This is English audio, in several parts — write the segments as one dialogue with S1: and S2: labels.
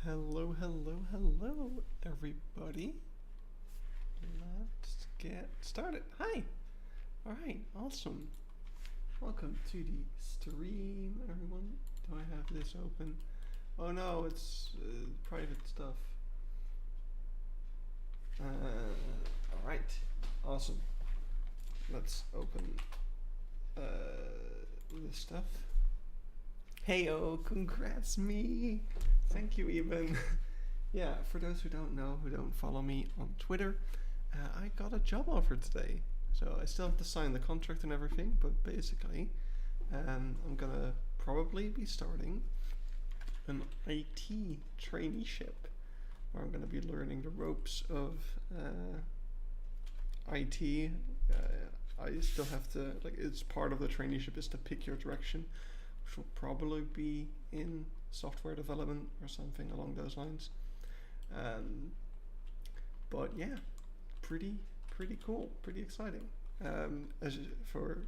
S1: Hello, hello, hello, everybody. Let's get started. Hi. All right, awesome. Welcome to the stream, everyone. Do I have this open? Oh no, it's private stuff. All right, awesome. Let's open this stuff. Heyo, congrats me. Thank you, Eben. Yeah, for those who don't know, who don't follow me on Twitter, I got a job offer today. So I still have to sign the contract and everything, but basically, I'm gonna probably be starting an IT traineeship where I'm gonna be learning the ropes of IT. I still have to, like, it's part of the traineeship is to pick your direction, which will probably be in software development or something along those lines. But yeah, pretty cool, pretty exciting. As for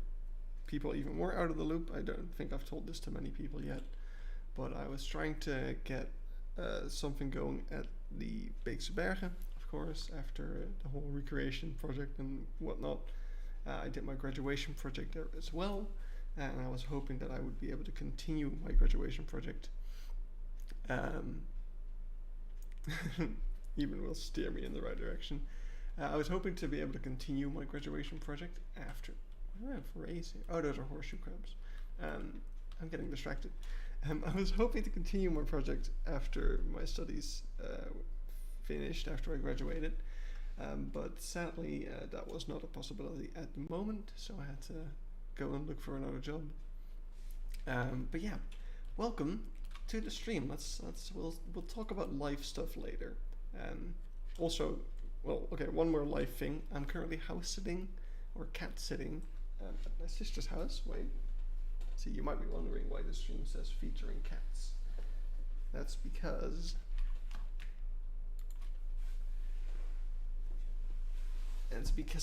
S1: people even more out of the loop, I don't think I've told this to many people yet, but I was trying to get something going at the Beekse Bergen, of course, after the whole recreation project and whatnot. I did my graduation project there as well, and I was hoping that I would be able to continue my graduation project. Even will steer me in the right direction. I was hoping to be able to continue my graduation project after. What do I have rays here? Oh, those are horseshoe crabs. I'm getting distracted. I was hoping to continue my project after my studies finished, after I graduated. But sadly, that was not a possibility at the moment, so I had to go and look for another job. But yeah, welcome to the stream. We'll talk about life stuff later. Also, well, okay, one more life thing. I'm currently house sitting or cat sitting at my sister's house. Wait, see, you might be wondering why the stream says featuring cats. That's because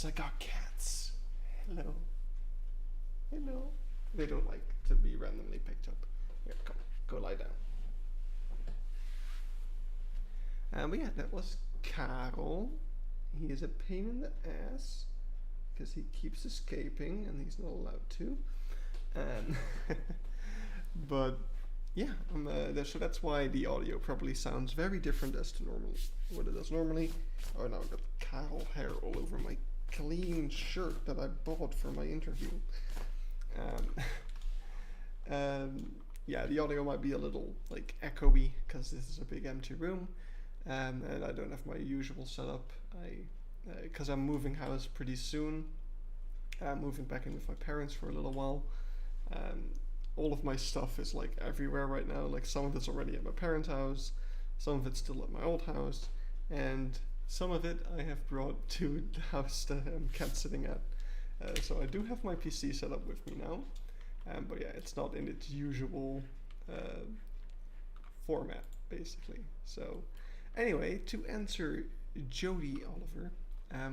S1: I got cats. Hello. Hello. They don't like to be randomly picked up. Here, come, go lie down. But yeah, that was Karel. He is a pain in the ass because he keeps escaping and he's not allowed to. But yeah, so that's why the audio probably sounds very different as to what it does normally. Oh, now I've got Karel hair all over my clean shirt that I bought for my interview. Yeah, the audio might be a little like echoey because this is a big empty room, and I don't have my usual setup. Because I'm moving house pretty soon. I'm moving back in with my parents for a little while. All of my stuff is like everywhere right now. Like some of it's already at my parents' house, some of it's still at my old house, and some of it I have brought to the house that I'm cat sitting at. So I do have my PC set up with me now, but yeah, it's not in its usual format, basically. So anyway, to answer Jody Oliver,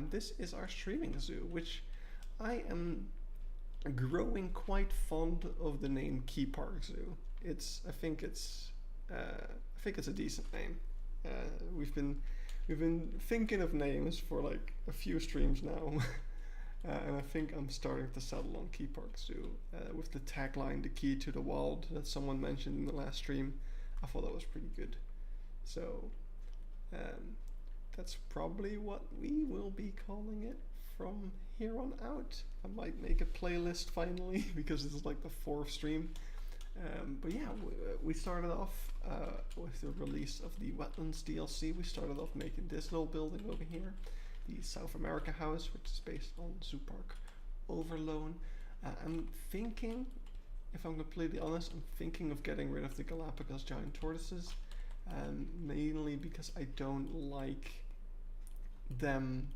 S1: this is our streaming zoo, which I am growing quite fond of the name Keypark Zoo. I think it's a decent name. We've been thinking of names for like a few streams now, and I think I'm starting to settle on Keypark Zoo with the tagline "The Key to the Wild" that someone mentioned in the last stream. I thought that was pretty good. So that's probably what we will be calling it from here on out. I might make a playlist finally because this is like the 4th stream. But yeah, we started off with the release of the Wetlands DLC. We started off making this little building over here, the South America house, which is based on Zoo Park Overloan. I'm thinking, if I'm completely honest, I'm thinking of getting rid of the Galapagos giant tortoises, mainly because I don't like them.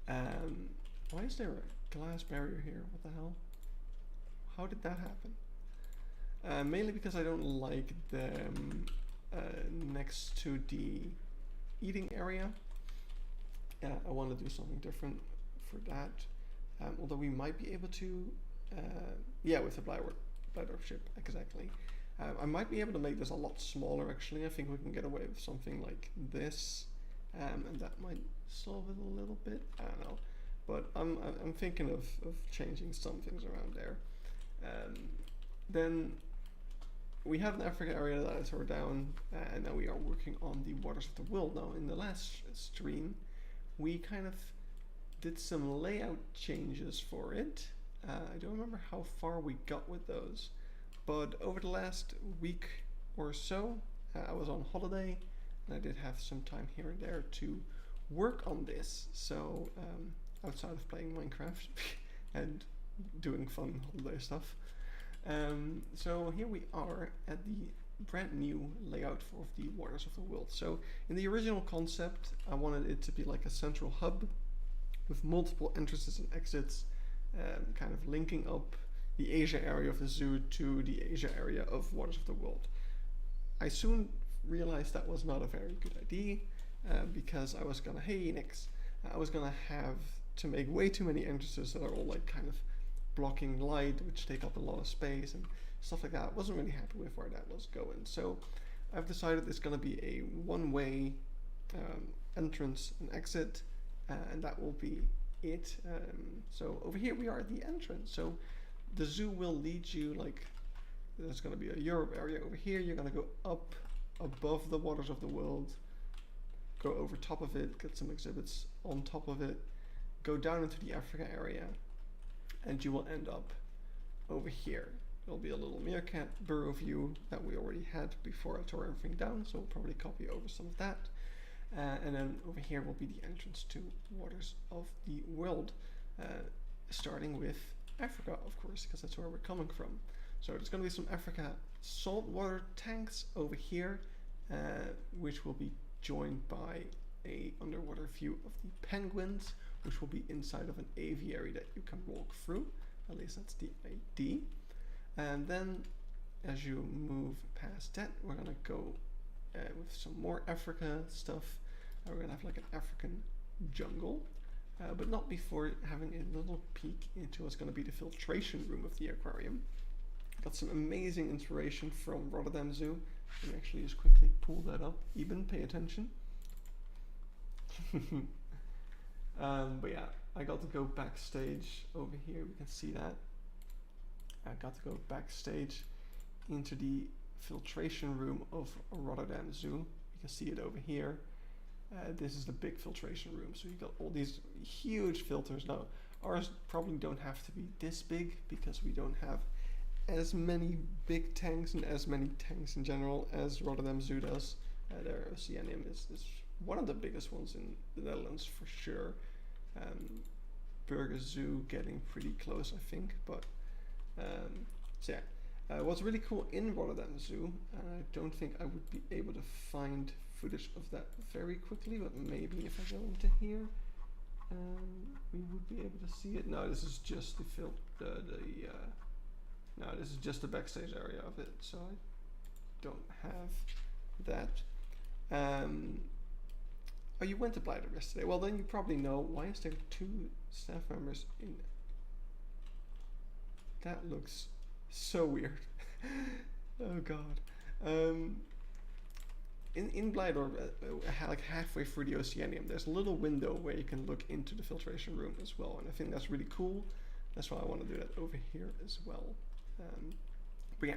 S1: Why is there a glass barrier here? What the hell? How did that happen? Mainly because I don't like them next to the eating area. I want to do something different for that. Although we might be able to, yeah, with the Blydorf ship, exactly. I might be able to make this a lot smaller actually. I think we can get away with something like this, and that might solve it a little bit. I don't know, but I'm thinking of changing some things around there. Then we have an Africa area that I tore down, and now we are working on the Waters of the World. Now in the last stream, we kind of did some layout changes for it. I don't remember how far we got with those, but over the last week or so, I was on holiday, and I did have some time here and there to work on this. So outside of playing Minecraft and doing fun holiday stuff. So here we are at the brand new layout of the Waters of the World. So in the original concept, I wanted it to be like a central hub with multiple entrances and exits, kind of linking up the Asia area of the zoo to the Asia area of Waters of the World. I soon realized that was not a very good idea, because I was gonna, I was gonna have to make way too many entrances that are all like kind of blocking light, which take up a lot of space and stuff like that. I wasn't really happy with where that was going. So I've decided it's gonna be a one-way entrance and exit, and that will be it. So over here we are at the entrance. So the zoo will lead you, like, there's going to be a Europe area over here. You're going to go up above the Waters of the World, go over top of it, get some exhibits on top of it, go down into the Africa area, and you will end up over here. There'll be a little meerkat burrow view that we already had before I tore everything down, so we'll probably copy over some of that. And then over here will be the entrance to Waters of the World, starting with Africa, of course, because that's where we're coming from. So there's going to be some Africa saltwater tanks over here, which will be joined by a underwater view of the penguins, which will be inside of an aviary that you can walk through. At least that's the idea. And then as you move past that, we're going to go with some more Africa stuff. We're going to have like an African jungle, but not before having a little peek into what's going to be the filtration room of the aquarium. Got some amazing inspiration from Rotterdam Zoo. Let me actually just quickly pull that up. Eben, pay attention. But yeah, I got to go backstage over here. We can see that. I got to go backstage into the filtration room of Rotterdam Zoo. You can see it over here. This is the big filtration room. So you got all these huge filters. Now, ours probably don't have to be this big because we don't have as many big tanks and as many tanks in general as Rotterdam Zoo does. Their oceanium is one of the biggest ones in the Netherlands for sure. Burger Zoo getting pretty close, I think. But so yeah, what's really cool in Rotterdam Zoo, I don't think I would be able to find footage of that very quickly, but maybe if I go into here, we would be able to see it. No, this is just no, this is just the backstage area of it, so I don't have that. Oh, you went to Blighter yesterday. Well, then you probably know, why is there 2 staff members in? That looks so weird. Oh god. In Blighter, like halfway through the Oceanium, there's a little window where you can look into the filtration room as well, and I think that's really cool. That's why I want to do that over here as well. But yeah,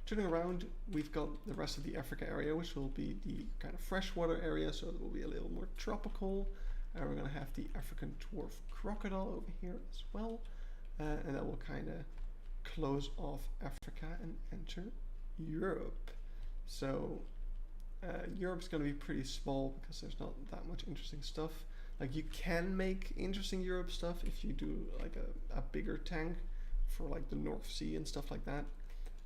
S1: turning around, we've got the rest of the Africa area, which will be the kind of freshwater area, so it will be a little more tropical. We're going to have the African dwarf crocodile over here as well, and that will kind of close off Africa and enter Europe. So Europe's going to be pretty small because there's not that much interesting stuff. Like, you can make interesting Europe stuff if you do like a bigger tank for like the North Sea and stuff like that,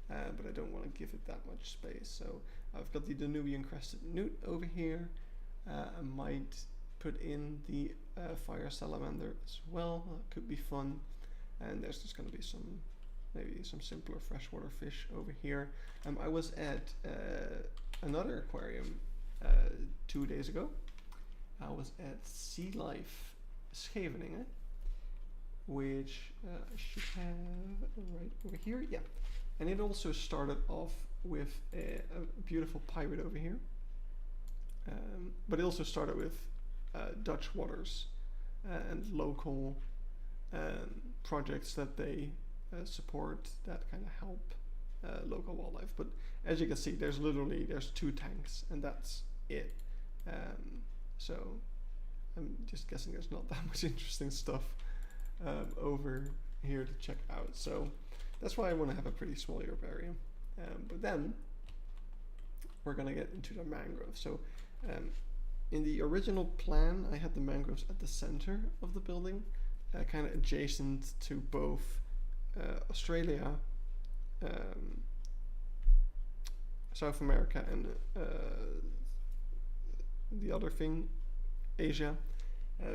S1: but I don't want to give it that much space. So I've got the Danubian crested newt over here. I might put in the fire salamander as well. That could be fun. And there's just going to be maybe some simpler freshwater fish over here. I was at another aquarium 2 days ago. I was at Sea Life Scheveningen, which I should have right over here. Yeah, And it also started off with a beautiful pirate over here. But it also started with Dutch waters and local projects that they support that kind of help local wildlife. But as you can see, there's 2 tanks, and that's it. So I'm just guessing there's not that much interesting stuff over here to check out. So that's why I want to have a pretty small Europe area. But then we're gonna get into the mangroves. So in the original plan, I had the mangroves at the center of the building, kind of adjacent to both Australia, South America, and the other thing, Asia,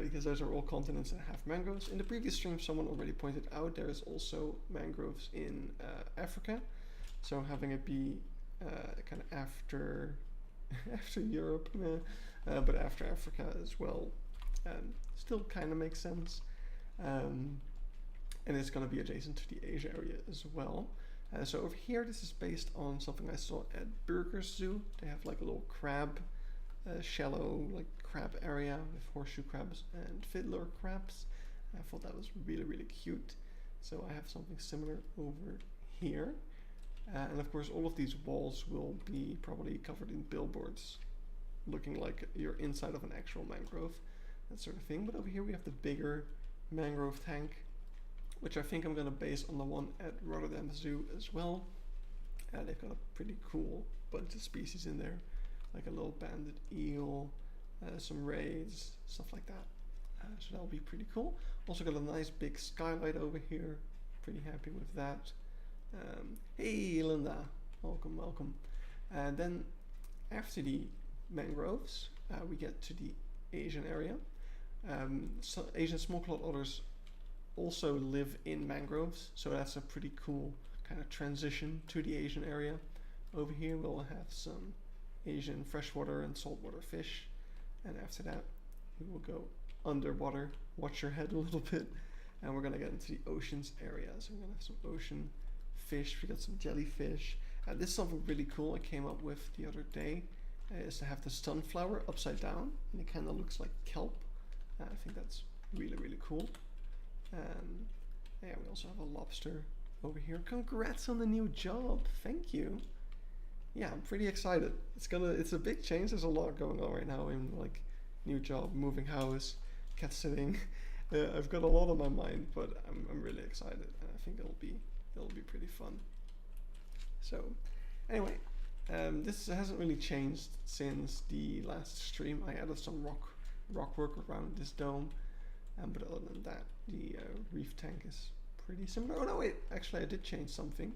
S1: because those are all continents that have mangroves. In the previous stream, someone already pointed out there is also mangroves in Africa, so having it be kind of after Europe, but after Africa as well, still kind of makes sense. And it's going to be adjacent to the Asia area as well. So over here, this is based on something I saw at Burgers Zoo. They have like a little crab, shallow like crab area with horseshoe crabs and fiddler crabs. I thought that was really, really cute. So I have something similar over here. And of course, all of these walls will be probably covered in billboards, looking like you're inside of an actual mangrove, that sort of thing. But over here we have the bigger mangrove tank, which I think I'm going to base on the one at Rotterdam Zoo as well. They've got a pretty cool bunch of species in there, like a little banded eel, some rays, stuff like that. So that'll be pretty cool. Also got a nice big skylight over here. Pretty happy with that. Hey Linda, welcome. And then after the mangroves, we get to the Asian area. So Asian small-clawed otters also live in mangroves, so that's a pretty cool kind of transition to the Asian area. Over here we'll have some Asian freshwater and saltwater fish, and after that we will go underwater, watch your head a little bit, and we're gonna get into the oceans area. So we're gonna have some ocean fish, we got some jellyfish. This is something really cool I came up with the other day, is to have the sunflower upside down, and it kind of looks like kelp. I think that's really, really cool. Yeah, we also have a lobster over here. Congrats on the new job, thank you. Yeah, I'm pretty excited. It's a big change. There's a lot going on right now in like new job, moving house, cat sitting. I've got a lot on my mind, but I'm really excited, and I think it'll be pretty fun. So anyway, this hasn't really changed since the last stream. I added some rock work around this dome, but other than that, the reef tank is pretty similar. Oh no, wait, actually I did change something.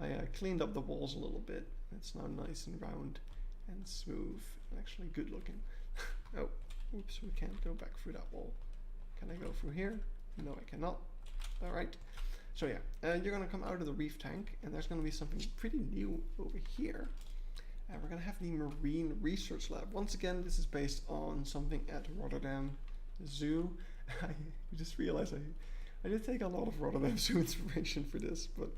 S1: I cleaned up the walls a little bit. It's now nice and round and smooth, and actually good looking. Oh, oops, we can't go back through that wall. Can I go through here? No, I cannot. All right. So yeah, you're gonna come out of the reef tank, and there's gonna be something pretty new over here. And we're gonna have the Marine Research Lab. Once again, this is based on something at Rotterdam Zoo. I just realized I did take a lot of Rotterdam Zoo inspiration for this, but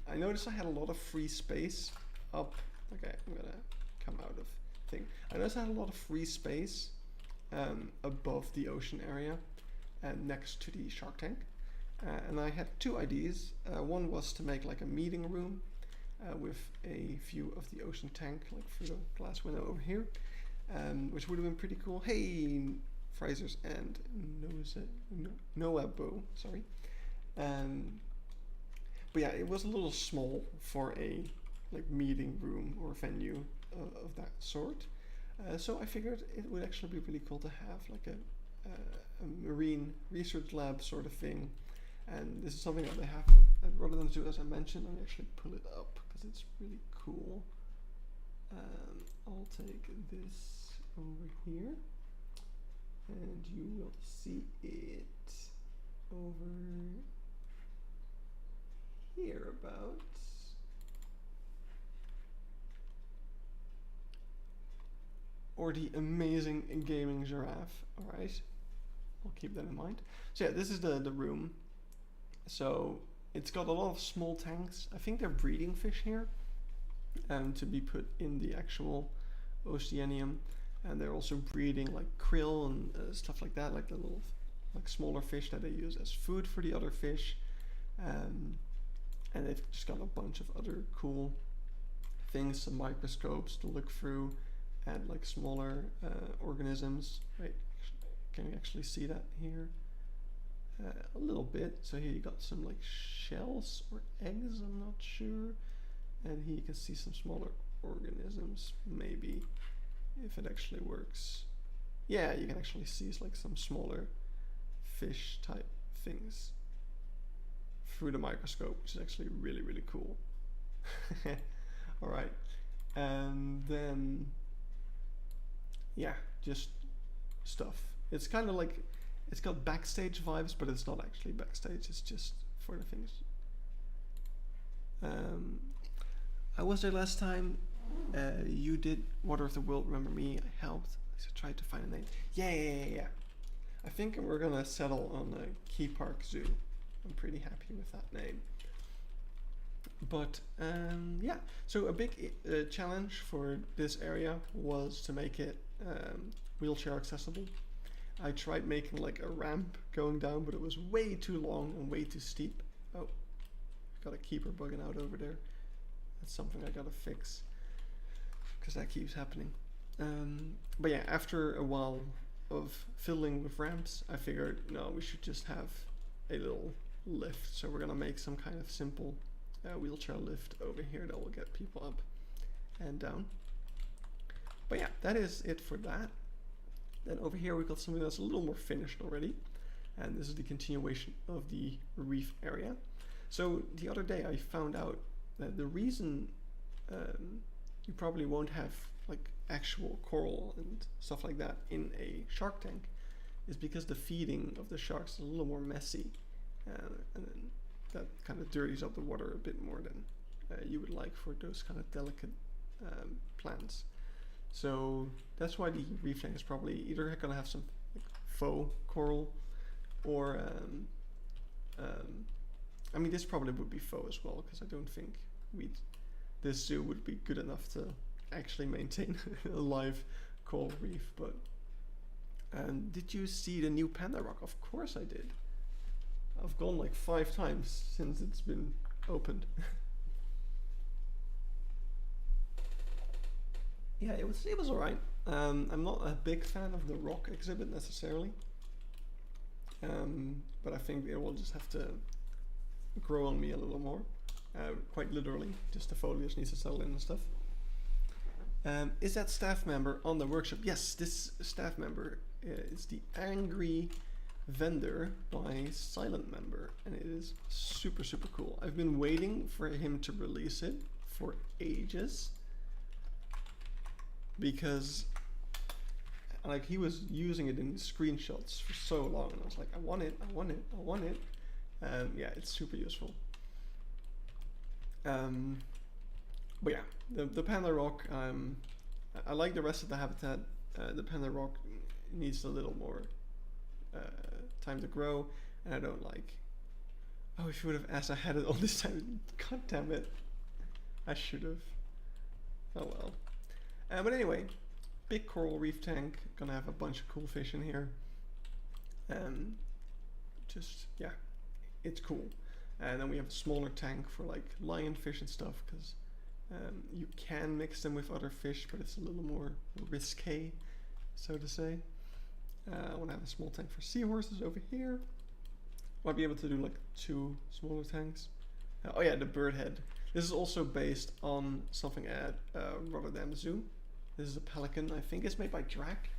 S1: I noticed I had a lot of free space up. Okay, I'm gonna come out of thing. I noticed I had a lot of free space above the ocean area and next to the shark tank. And I had 2 ideas. One was to make like a meeting room with a view of the ocean tank, like through the glass window over here, which would have been pretty cool. Hey, Frasers and Noabo, sorry. But yeah, it was a little small for a like meeting room or venue of that sort. So I figured it would actually be really cool to have like a marine research lab sort of thing. And this is something that they have at Rotterdam Zoo, as I mentioned. I'll actually pull it up because it's really cool. I'll take this over here, and you will see it over here about. Or the amazing gaming giraffe. Alright, I'll keep that in mind. So yeah, this is the room. So it's got a lot of small tanks. I think they're breeding fish here, to be put in the actual oceanium, and they're also breeding like krill and stuff like that, like the little like smaller fish that they use as food for the other fish. And they've just got a bunch of other cool things, some microscopes to look through at like smaller organisms. Right, can you actually see that here? A little bit. So here you got some like shells or eggs, I'm not sure. And here you can see some smaller organisms, maybe, if it actually works. Yeah, you can actually see like some smaller fish type things through the microscope, which is actually really, really cool. All right, and then yeah, just stuff. It's kind of like, it's got backstage vibes, but it's not actually backstage. It's just for the things. I was there last time. You did Water of the World. Remember me? I helped. I tried to find a name. Yeah. I think we're gonna settle on Keypark Zoo. I'm pretty happy with that name. But yeah, so a big challenge for this area was to make it wheelchair accessible. I tried making like a ramp going down, but it was way too long and way too steep. Oh, got a keeper bugging out over there. That's something I gotta fix, because that keeps happening. But yeah, after a while of fiddling with ramps, I figured, no, we should just have a little lift. So we're gonna make some kind of simple wheelchair lift over here that will get people up and down. But yeah, that is it for that. Then over here we've got something that's a little more finished already, and this is the continuation of the reef area. So the other day I found out that the reason you probably won't have like actual coral and stuff like that in a shark tank is because the feeding of the sharks is a little more messy, and then that kind of dirties up the water a bit more than you would like for those kind of delicate plants. So that's why the reef tank is probably either going to have some like faux coral, or I mean, this probably would be faux as well, because I don't think this zoo would be good enough to actually maintain a live coral reef. But did you see the new panda rock? Of course I did. I've gone like 5 times since it's been opened. Yeah, it was alright. I'm not a big fan of the rock exhibit necessarily, but I think it will just have to grow on me a little more, quite literally. Just the foliage needs to settle in and stuff. Is that staff member on the workshop? Yes, this staff member is the Angry Vendor by Silent Member, and it is super, super cool. I've been waiting for him to release it for ages, because like he was using it in screenshots for so long, and I was like, I want it. Yeah, it's super useful. But yeah, the panda rock, I like the rest of the habitat. The panda rock needs a little more time to grow, and I don't like, oh, if you would have asked, I had it all this time. God damn it, I should have. Oh well. But anyway, big coral reef tank, gonna have a bunch of cool fish in here. Just, yeah, it's cool. And then we have a smaller tank for like lionfish and stuff, because you can mix them with other fish, but it's a little more risque, so to say. I want to have a small tank for seahorses over here. Might be able to do like 2 smaller tanks. Oh yeah, the bird head. This is also based on something at Rotterdam Zoo. This is a pelican. I think it's made by Drac.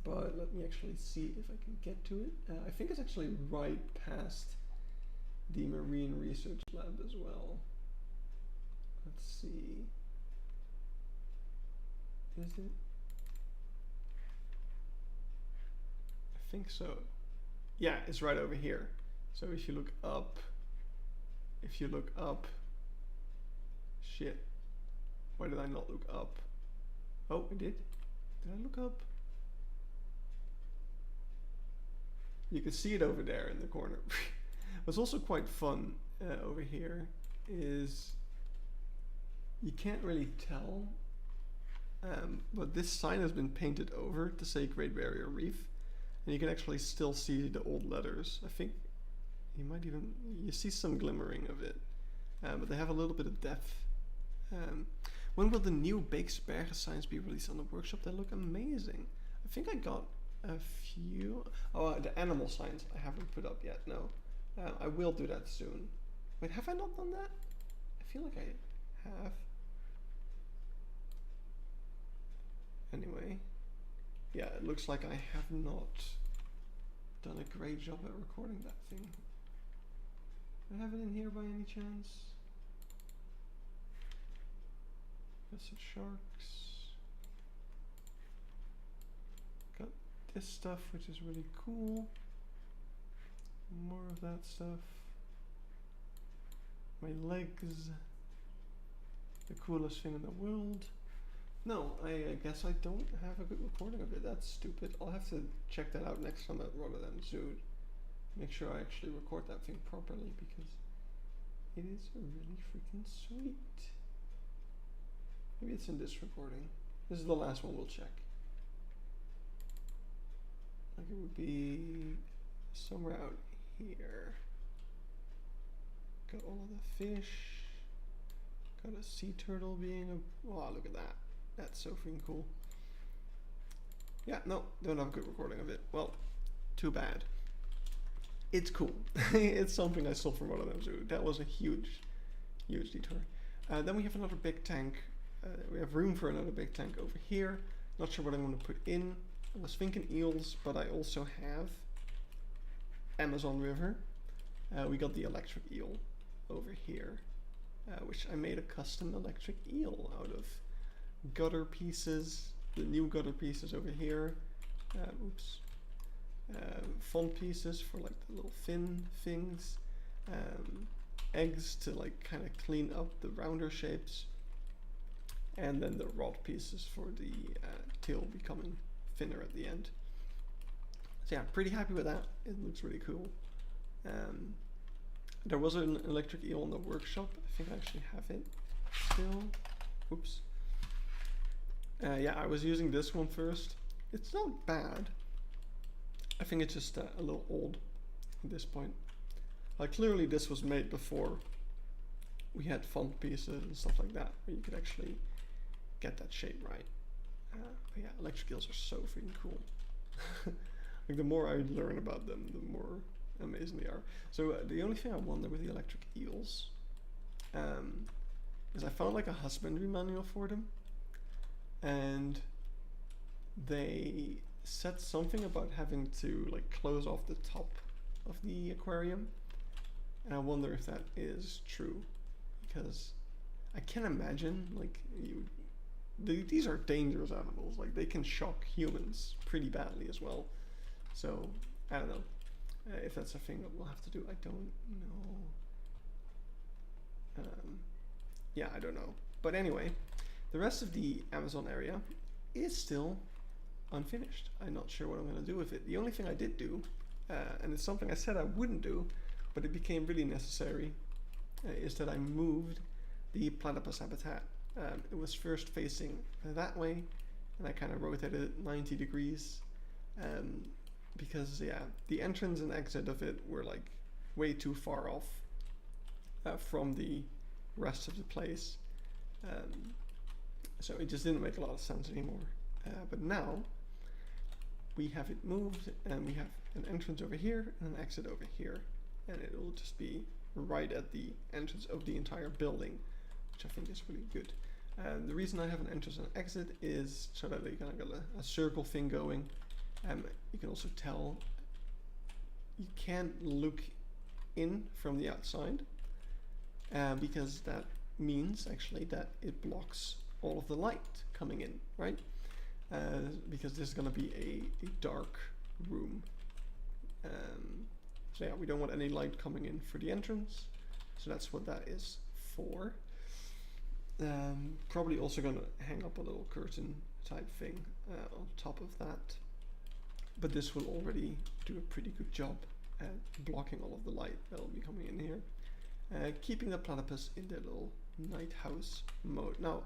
S1: But let me actually see if I can get to it. I think it's actually right past the Marine Research Lab as well. Let's see. Is it? I think so. Yeah, it's right over here. So if you look up, shit. Why did I not look up? Oh, I did. Did I look up? You can see it over there in the corner. What's also quite fun over here is you can't really tell, but this sign has been painted over to say Great Barrier Reef, and you can actually still see the old letters. I think you see some glimmering of it, but they have a little bit of depth. When will the new Beeksbergen signs be released on the workshop? They look amazing. I think I got a few. Oh, the animal signs I haven't put up yet. No, I will do that soon. Wait, have I not done that? I feel like I have. Anyway, yeah, it looks like I have not done a great job at recording that thing. Do I have it in here by any chance? That's the sharks. Got this stuff, which is really cool. More of that stuff. My legs. The coolest thing in the world. No, I guess I don't have a good recording of it. That's stupid. I'll have to check that out next time at Rotterdam Zoo. Make sure I actually record that thing properly, because it is really freaking sweet. Maybe it's in this recording. This is the last one we'll check. Like it would be somewhere out here. Got all of the fish. Got a sea turtle being a... Oh, look at that. That's so freaking cool. Yeah, no, don't have a good recording of it. Well, too bad. It's cool. It's something I saw from Rotterdam Zoo. That was a huge detour. Then we have another big tank. We have room for another big tank over here. Not sure what I'm going to put in. I was thinking eels, but I also have Amazon River. We got the electric eel over here, which I made a custom electric eel out of gutter pieces, the new gutter pieces over here. Font pieces for like the little fin things, eggs to like kind of clean up the rounder shapes, and then the rod pieces for the tail becoming thinner at the end. So yeah, pretty happy with that. It looks really cool. There was an electric eel in the workshop. I think I actually have it still. Oops. Yeah, I was using this one first. It's not bad. I think it's just a little old at this point. Clearly this was made before we had font pieces and stuff like that, where you could actually get that shape right. But yeah, electric eels are so freaking cool. Like the more I learn about them, the more amazing they are. So the only thing I wonder with the electric eels is I found like a husbandry manual for them, and they said something about having to like close off the top of the aquarium, and I wonder if that is true, because I can imagine like these are dangerous animals. Like they can shock humans pretty badly as well. So I don't know if that's a thing that we'll have to do. I don't know. Yeah, I don't know. But anyway, the rest of the Amazon area is still unfinished. I'm not sure what I'm going to do with it. The only thing I did do, and it's something I said I wouldn't do, but it became really necessary, is that I moved the platypus habitat. It was first facing that way, and I kind of rotated it 90 degrees, because yeah, the entrance and exit of it were like way too far off from the rest of the place. So it just didn't make a lot of sense anymore. But now we have it moved, and we have an entrance over here and an exit over here, and it will just be right at the entrance of the entire building, which I think is really good. The reason I have an entrance and exit is so that you kind of got a circle thing going. You can also tell you can't look in from the outside, because that means actually that it blocks all of the light coming in, right? Because this is going to be a dark room. So yeah, we don't want any light coming in for the entrance, so that's what that is for. Probably also going to hang up a little curtain type thing on top of that, but this will already do a pretty good job blocking all of the light that'll be coming in here. Keeping the platypus in their little night house mode. Now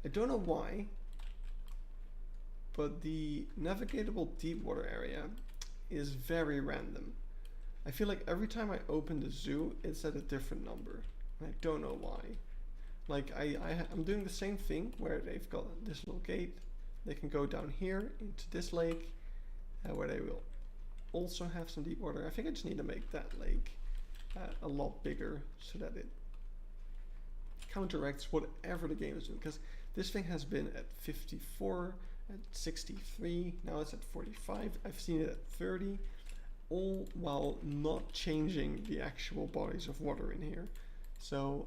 S1: I don't know why, but the navigatable deep water area is very random. I feel like every time I open the zoo, it's at a different number. And I don't know why. Like I'm doing the same thing where they've got this little gate. They can go down here into this lake, where they will also have some deep water. I think I just need to make that lake a lot bigger so that it counteracts whatever the game is doing. Because this thing has been at 54, at 63, now it's at 45. I've seen it at 30, all while not changing the actual bodies of water in here. So,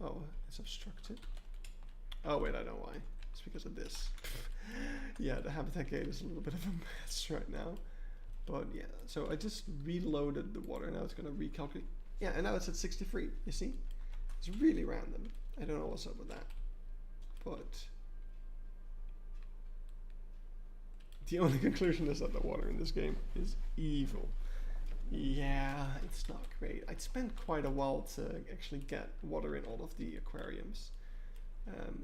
S1: oh, it's obstructed. Oh wait, I know why. It's because of this. Yeah, the habitat gate is a little bit of a mess right now. But yeah, so I just reloaded the water. Now it's going to recalculate. Yeah, and now it's at 63. You see? It's really random. I don't know what's up with that. But the only conclusion is that the water in this game is evil. Yeah, it's not great. I'd spent quite a while to actually get water in all of the aquariums.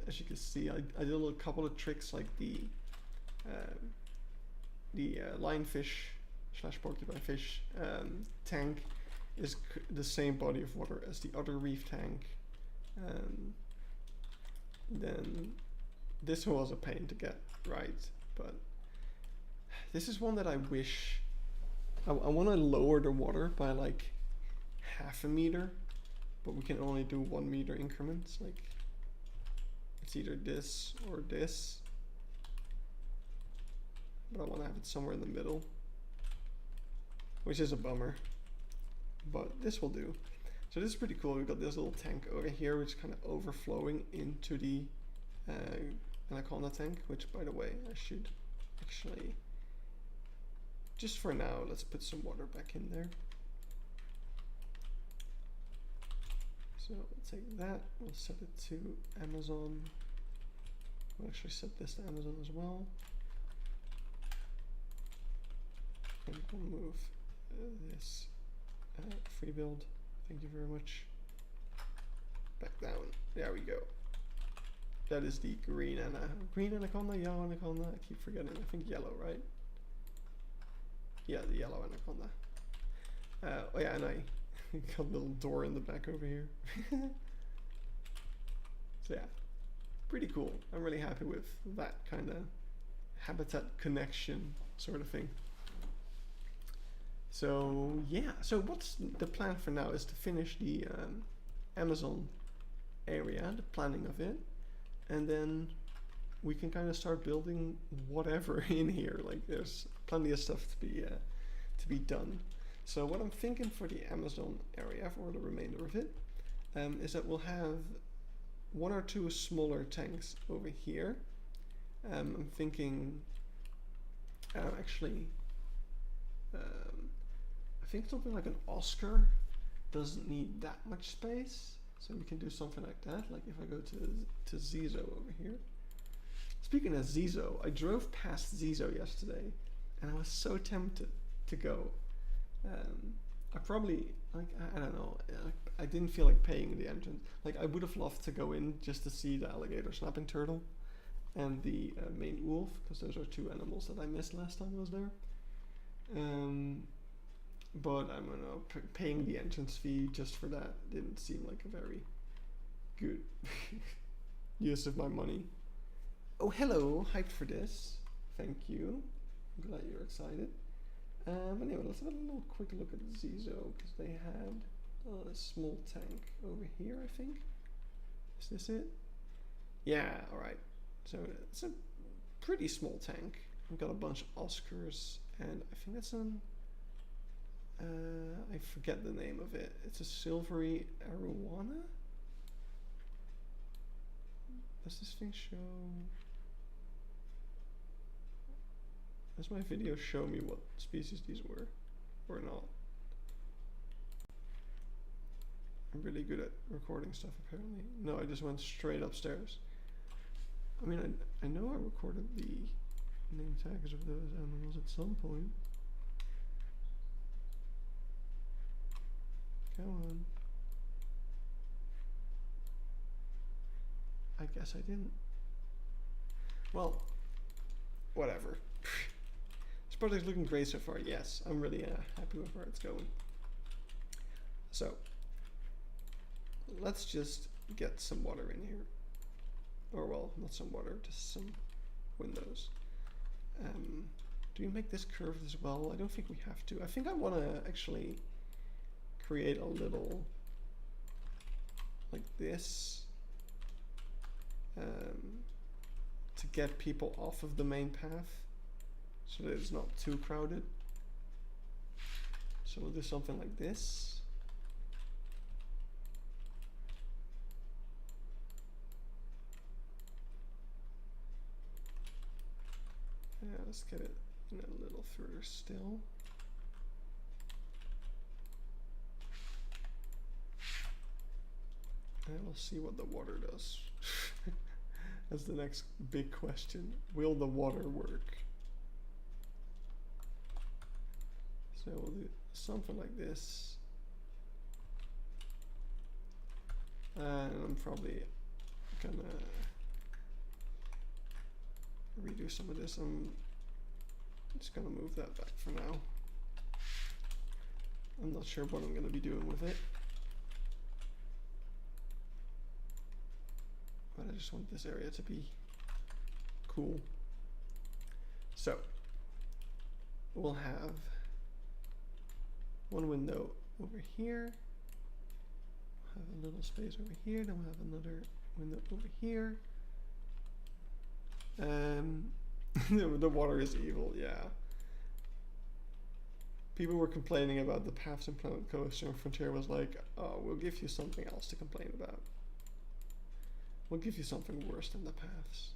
S1: As you can see, I did a couple of tricks, like the lionfish / porcupine fish tank is the same body of water as the other reef tank. Then this was a pain to get right, but this is one that I wish I want to lower the water by like half a meter, but we can only do 1 meter increments. Like it's either this or this, but I want to have it somewhere in the middle, which is a bummer, but this will do. So this is pretty cool. We've got this little tank over here, which is kind of overflowing into the anaconda tank, which, by the way, I should actually, just for now, let's put some water back in there. So we'll take that, we'll set it to Amazon. We'll actually set this to Amazon as well. And we'll move this free build. Thank you very much. Back down. There we go. That is the green anaconda, yellow anaconda. I keep forgetting. I think yellow, right? Yeah, the yellow anaconda. Oh yeah, and I got a little door in the back over here. So yeah, pretty cool. I'm really happy with that kind of habitat connection sort of thing. So yeah, so what's the plan for now is to finish the Amazon area, the planning of it, and then we can kind of start building whatever in here. Like there's plenty of stuff to be done. So what I'm thinking for the Amazon area, for the remainder of it, is that we'll have 1 or 2 smaller tanks over here. I'm thinking actually I think something like an Oscar doesn't need that much space, so we can do something like that. Like if I go to Zizo over here. Speaking of Zizo, I drove past Zizo yesterday, and I was so tempted to go. I probably, like, I don't know, I didn't feel like paying the entrance. Like I would have loved to go in just to see the alligator snapping turtle and the main wolf, because those are 2 animals that I missed last time I was there. But I don't know, paying the entrance fee just for that didn't seem like a very good use of my money. Oh, hello, hyped for this. Thank you. I'm glad you're excited. Anyway, let's have a little quick look at Zizo, because they had a small tank over here, I think. Is this it? Yeah, alright. So it's a pretty small tank. I've got a bunch of Oscars, and I think that's an I forget the name of it. It's a silvery arowana? Does this thing show? Does my video show me what species these were or not? I'm really good at recording stuff apparently. No, I just went straight upstairs. I mean, I know I recorded the name tags of those animals at some point. Come on. I guess I didn't. Well, whatever. This project's looking great so far. Yes, I'm really happy with where it's going. So, let's just get some water in here. Or, well, not some water, just some windows. Do we make this curved as well? I don't think we have to. I think I want to actually create a little like this to get people off of the main path so that it's not too crowded. So we'll do something like this. Yeah, let's get it in a little further still. And we'll see what the water does. That's the next big question. Will the water work? So we'll do something like this. And I'm probably gonna redo some of this. I'm just gonna move that back for now. I'm not sure what I'm gonna be doing with it. But I just want this area to be cool. So we'll have one window over here. We'll have a little space over here. Then we'll have another window over here. The water is evil, yeah. People were complaining about the paths in Planet Coaster, and Frontier was like, oh, we'll give you something else to complain about. We'll give you something worse than the paths.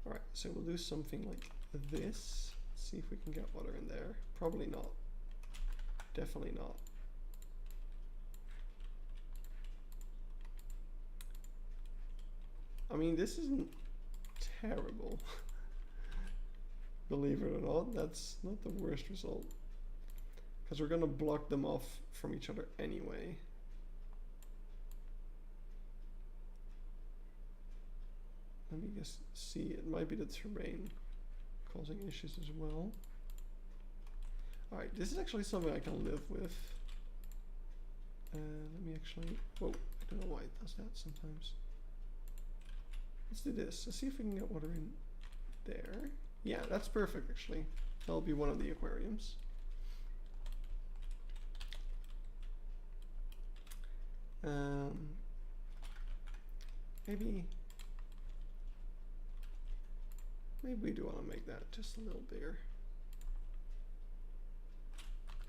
S1: Alright, so we'll do something like this. Let's see if we can get water in there. Probably not. Definitely not. I mean, this isn't terrible. Believe it or not, that's not the worst result. Because we're going to block them off from each other anyway. Let me just see, it might be the terrain causing issues as well. Alright, this is actually something I can live with. Let me actually, whoa, I don't know why it does that sometimes. Let's do this, let's see if we can get water in there. Yeah, that's perfect actually. That'll be one of the aquariums. Maybe we do want to make that just a little bigger.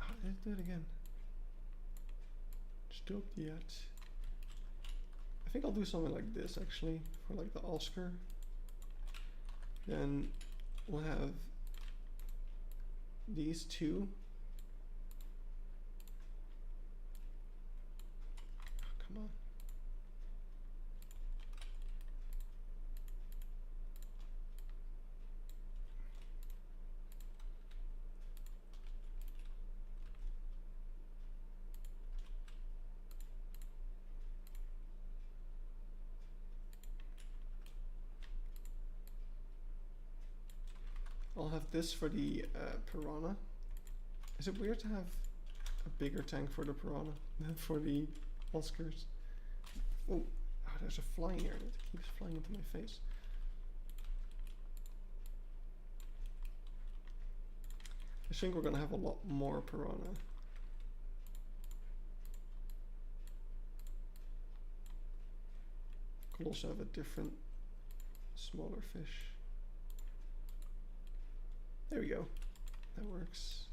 S1: Oh, let's do it again. Stop yet. I think I'll do something like this actually for like the Oscar. Then we'll have these two. Oh, come on. I'll have this for the piranha. Is it weird to have a bigger tank for the piranha than for the Oscars? Oh, there's a fly here that keeps flying into my face. I think we're gonna have a lot more piranha. Could also have a different, smaller fish. There we go. That works.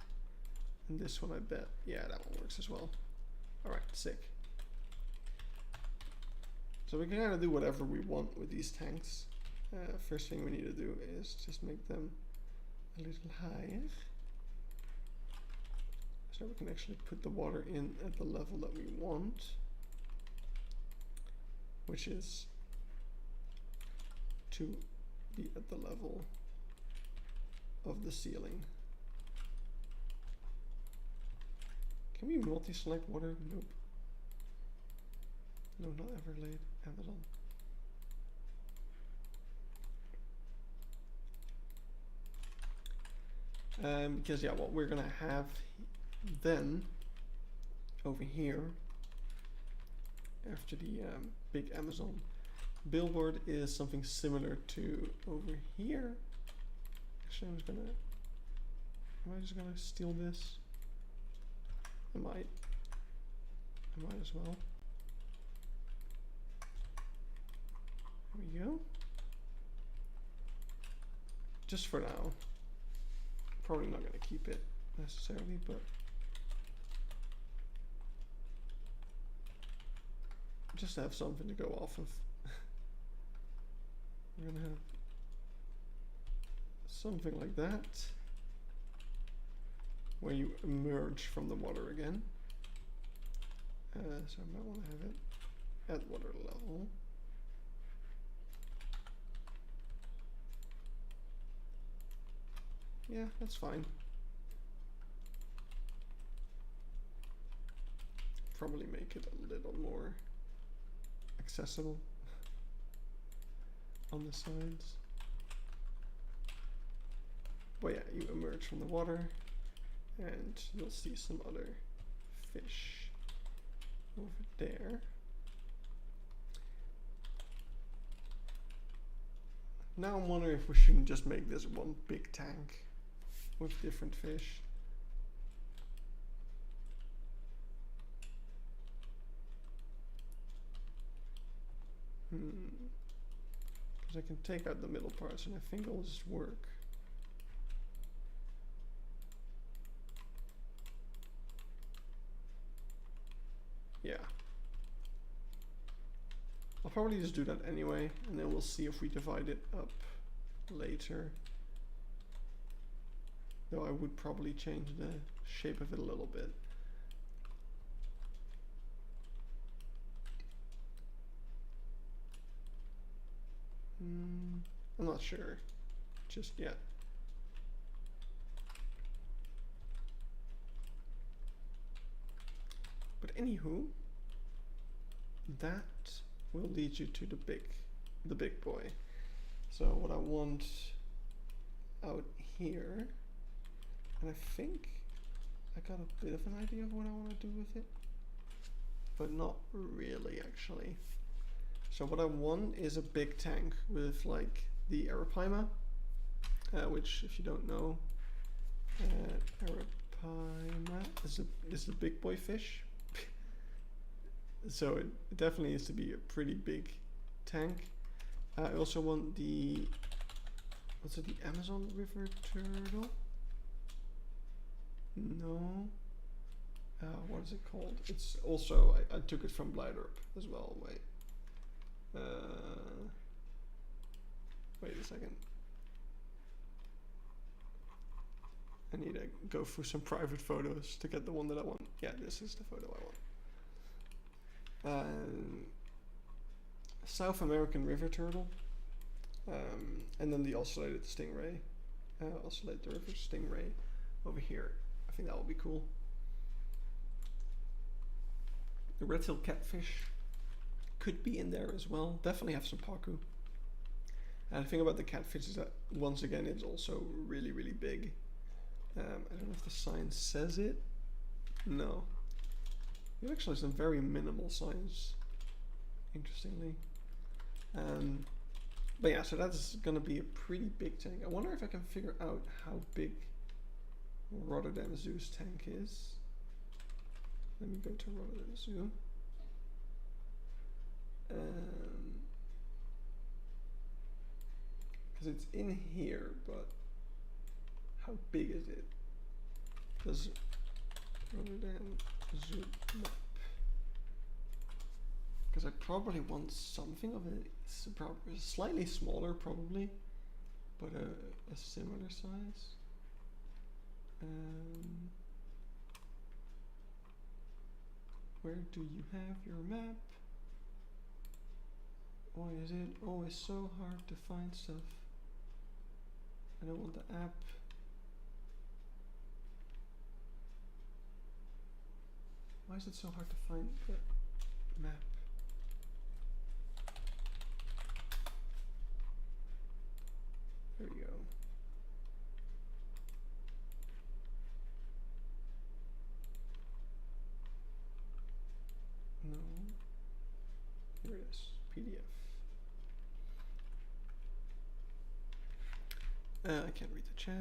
S1: And this one, I bet. Yeah, that one works as well. Alright, sick. So we can kind of do whatever we want with these tanks. First thing we need to do is just make them a little higher. So we can actually put the water in at the level that we want. Which is to be at the level of the ceiling. Can we multi-select water? Nope. No, not Everglade. Amazon. Because yeah, what we're gonna have then over here after the big Amazon billboard is something similar to over here. Actually, am I just gonna steal this? I might as well. There we go. Just for now. Probably not gonna keep it necessarily, but just to have something to go off of. We're gonna have something like that, where you emerge from the water again. So I might want to have it at water level. Yeah, that's fine. Probably make it a little more accessible on the sides. But yeah, you emerge from the water and you'll see some other fish over there. Now I'm wondering if we shouldn't just make this one big tank with different fish. Because I can take out the middle parts and I think it'll just work. Yeah. I'll probably just do that anyway, and then we'll see if we divide it up later. Though I would probably change the shape of it a little bit. I'm not sure just yet. But anywho, that will lead you to the big boy. So what I want out here, and I think I got a bit of an idea of what I want to do with it, but not really actually. So what I want is a big tank with like the arapaima, which if you don't know, arapaima is a big boy fish. So it definitely needs to be a pretty big tank. I also want the, what's it, the Amazon River turtle? No. What is it called? It's also, I took it from Blighterp as well. Wait. Wait a second. I need to go through some private photos to get the one that I want. Yeah, this is the photo I want. South American river turtle, and then the ocellated stingray, ocellated river stingray over here. I think that will be cool. The red-tailed catfish could be in there as well. Definitely have some paku. And the thing about the catfish is that once again it's also really, really big. I don't know if the sign says it. No. You actually have some very minimal signs, interestingly. But yeah, so that's gonna be a pretty big tank. I wonder if I can figure out how big Rotterdam Zoo's tank is. Let me go to Rotterdam Zoo. Because it's in here, but how big is it? Does Rotterdam Zoo map? Because I probably want something of it. It's slightly smaller, probably, but a similar size. Where do you have your map? Why is it always so hard to find stuff? I don't want the app. Why is it so hard to find the map? There we go. No. Here it is. PDF. I can't read the chat.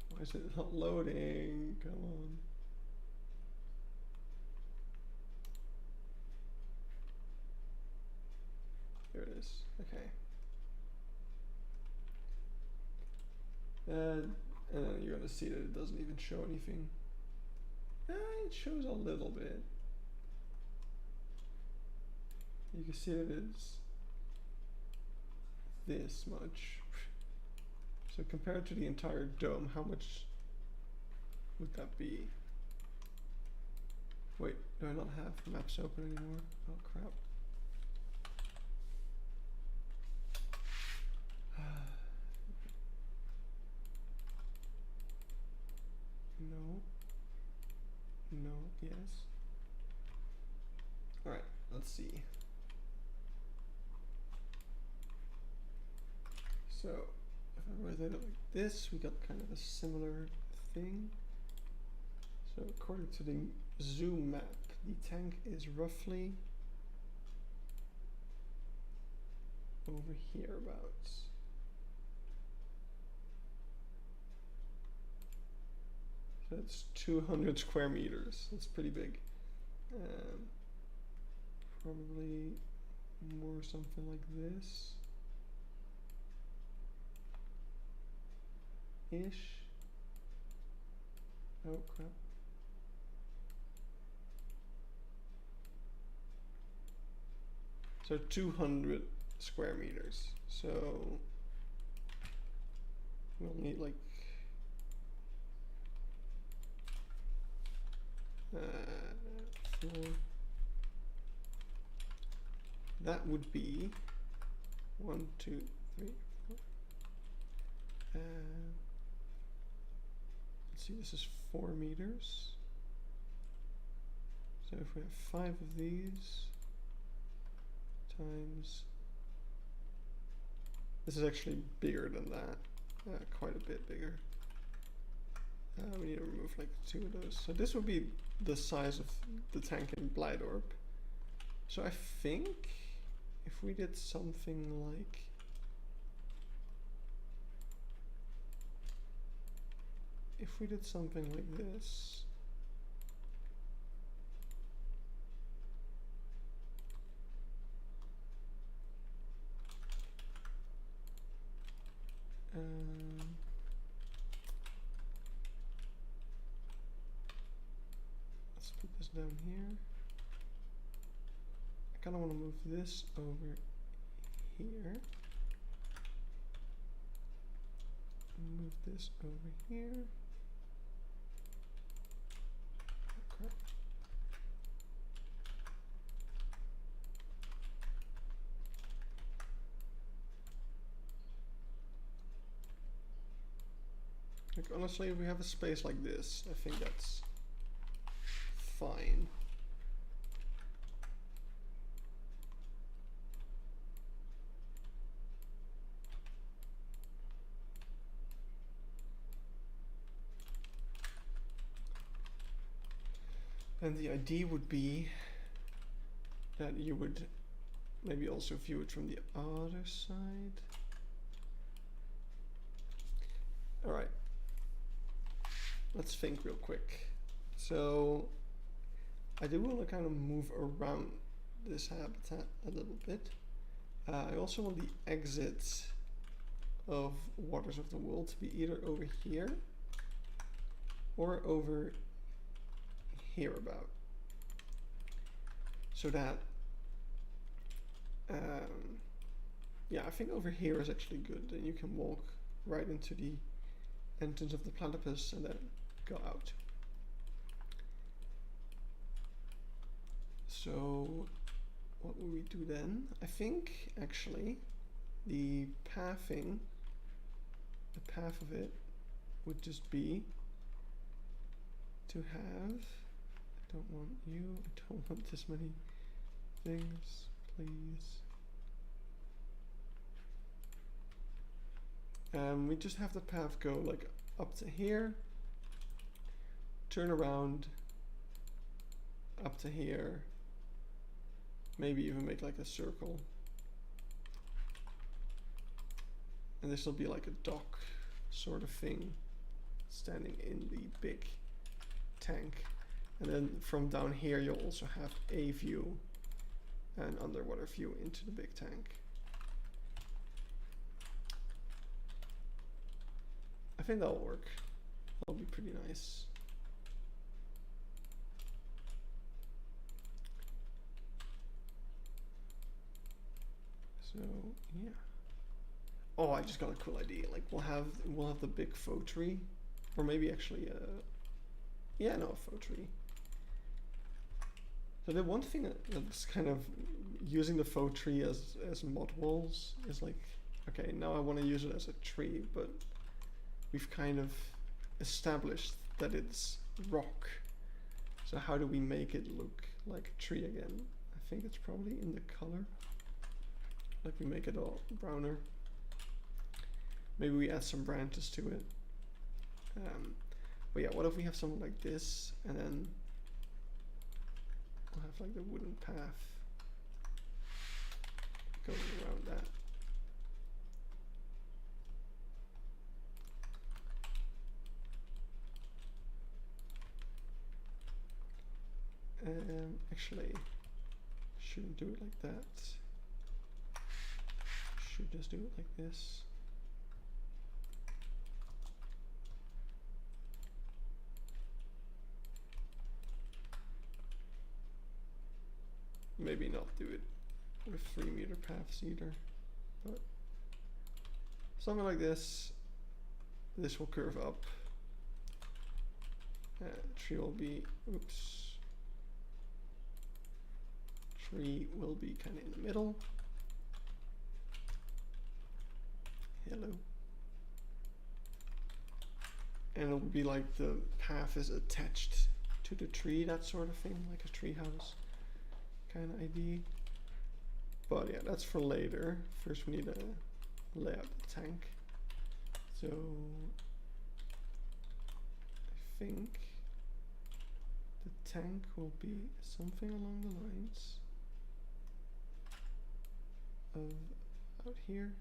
S1: Why is it not loading? Come on. Here it is. Okay. And then you're gonna see that it doesn't even show anything. It shows a little bit. You can see that it's this much. So compared to the entire dome, how much would that be? Wait, do I not have maps open anymore? Oh crap. No. No, yes. Alright, let's see. So, if I rotate it like this, we got kind of a similar thing. So, according to the zoo map, the tank is roughly over hereabouts. So it's 200 square meters. That's pretty big. Probably more something like this. Ish. Oh crap. So 200 square meters. So we'll need like that would be 1, 2, 3, 4. Let's see, this is 4 meters. So if we have 5 of these times, this is actually bigger than that, quite a bit bigger. We need to remove like 2 of those. So this would be the size of the tank in Blightorp. So I think if we did something like this, let's put this down here. I kind of want to move this over here. Move this over here. Okay. Like honestly, if we have a space like this, I think that's fine. And the idea would be that you would maybe also view it from the other side. All right, let's think real quick. So I do want to kind of move around this habitat a little bit. I also want the exit of Waters of the World to be either over here or over here about, so that yeah, I think over here is actually good, and you can walk right into the entrance of the platypus and then go out. So what will we do then? I think actually the pathing the path of it would just be to have, I don't want you, I don't want this many things, please. We just have the path go like up to here, turn around, up to here, maybe even make like a circle. And this will be like a dock sort of thing, standing in the big tank. And then from down here you'll also have a view, an underwater view into the big tank. I think that'll work. That'll be pretty nice. So yeah. Oh, I just got a cool idea. Like we'll have the big faux tree, or maybe actually yeah, no, a faux tree. So the one thing that's kind of using the faux tree as mud walls is like, okay, now I want to use it as a tree, but we've kind of established that it's rock. So how do we make it look like a tree again? I think it's probably in the color. Like we make it all browner. Maybe we add some branches to it. But yeah, what if we have something like this, and then we'll have like the wooden path going around that. Actually, shouldn't do it like that. Should just do it like this. Maybe not do it with 3 meter paths either, but something like this. This will curve up. Tree will be, oops. Tree will be kind of in the middle. Hello. And it'll be like the path is attached to the tree, that sort of thing, like a tree house kind of idea. But yeah, that's for later. First we need to lay out the tank. So I think the tank will be something along the lines of out here.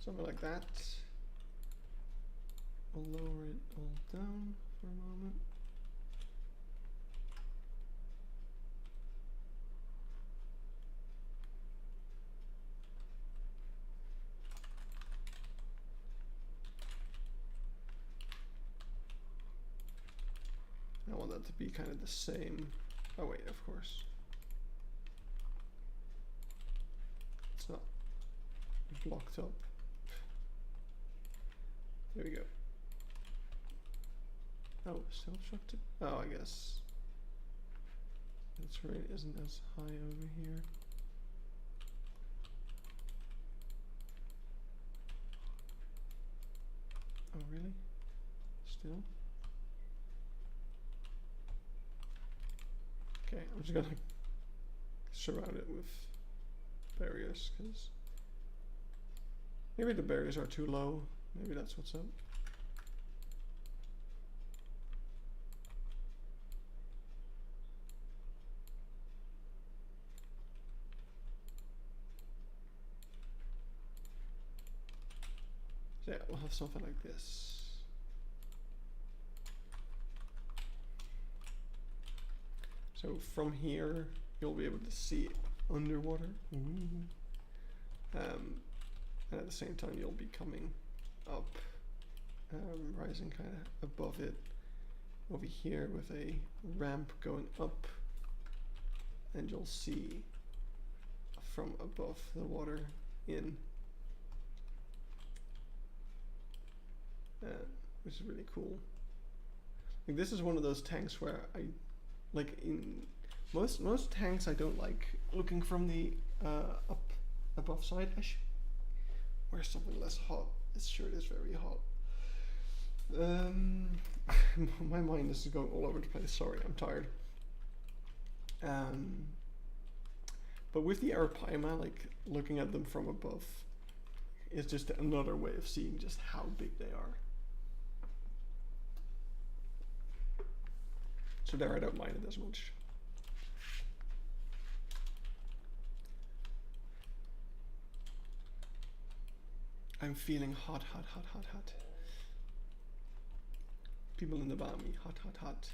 S1: Something like that. We'll lower it all down for a moment. I want that to be kind of the same. Oh wait, of course. It's not blocked up. There we go. Oh, still obstructed? Oh, I guess that's right, isn't as high over here. Oh, really? Still? Okay, I'm just gonna surround it with barriers, because maybe the barriers are too low. Maybe that's what's up. So yeah, we'll have something like this. So from here, you'll be able to see underwater. And at the same time, you'll be coming up, rising kind of above it over here with a ramp going up, and you'll see from above the water in. which is really cool. Like, this is one of those tanks where I, like, in most tanks I don't like looking from the above side. I should wear something less hot. This shirt is very hot. My mind is going all over the place. Sorry, I'm tired. But with the Arapaima, like, looking at them from above is just another way of seeing just how big they are. So there I don't mind it as much. I'm feeling hot, hot, hot, hot, hot. People in the Bami, hot, hot, hot.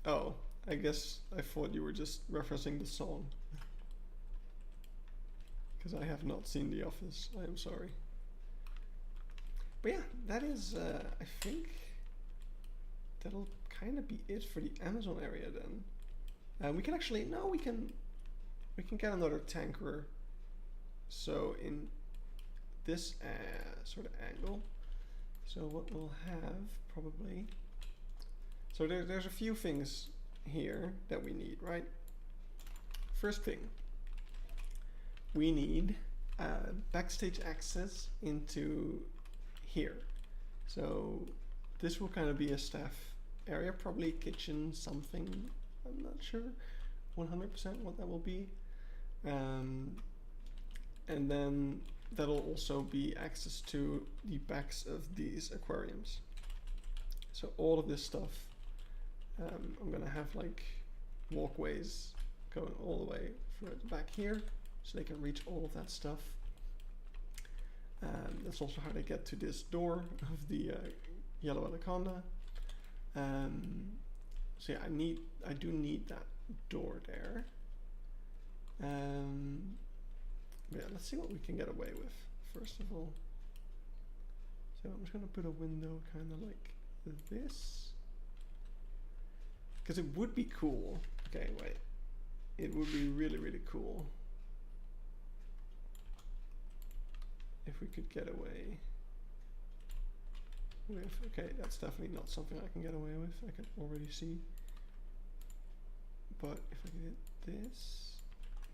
S1: Oh, I guess I thought you were just referencing the song. Because I have not seen The Office, I am sorry. But yeah, that is, I think that'll kind of be it for the Amazon area then. We can actually, no, we can get another tanker. So in this sort of angle. So what we'll have probably, so there's a few things here that we need, right? First thing, we need backstage access into here. So this will kind of be a staff area, probably kitchen, something, I'm not sure 100% what that will be. And then that'll also be access to the backs of these aquariums. So all of this stuff, I'm gonna have like walkways going all the way for the back here, so they can reach all of that stuff. That's also how they get to this door of the yellow anaconda. So yeah, I do need that door there. Yeah, let's see what we can get away with first of all. So I'm just gonna put a window kind of like this, because it would be cool. Okay, wait, it would be really, really cool if we could get away with, okay, that's definitely not something I can get away with, I can already see. But if I did this,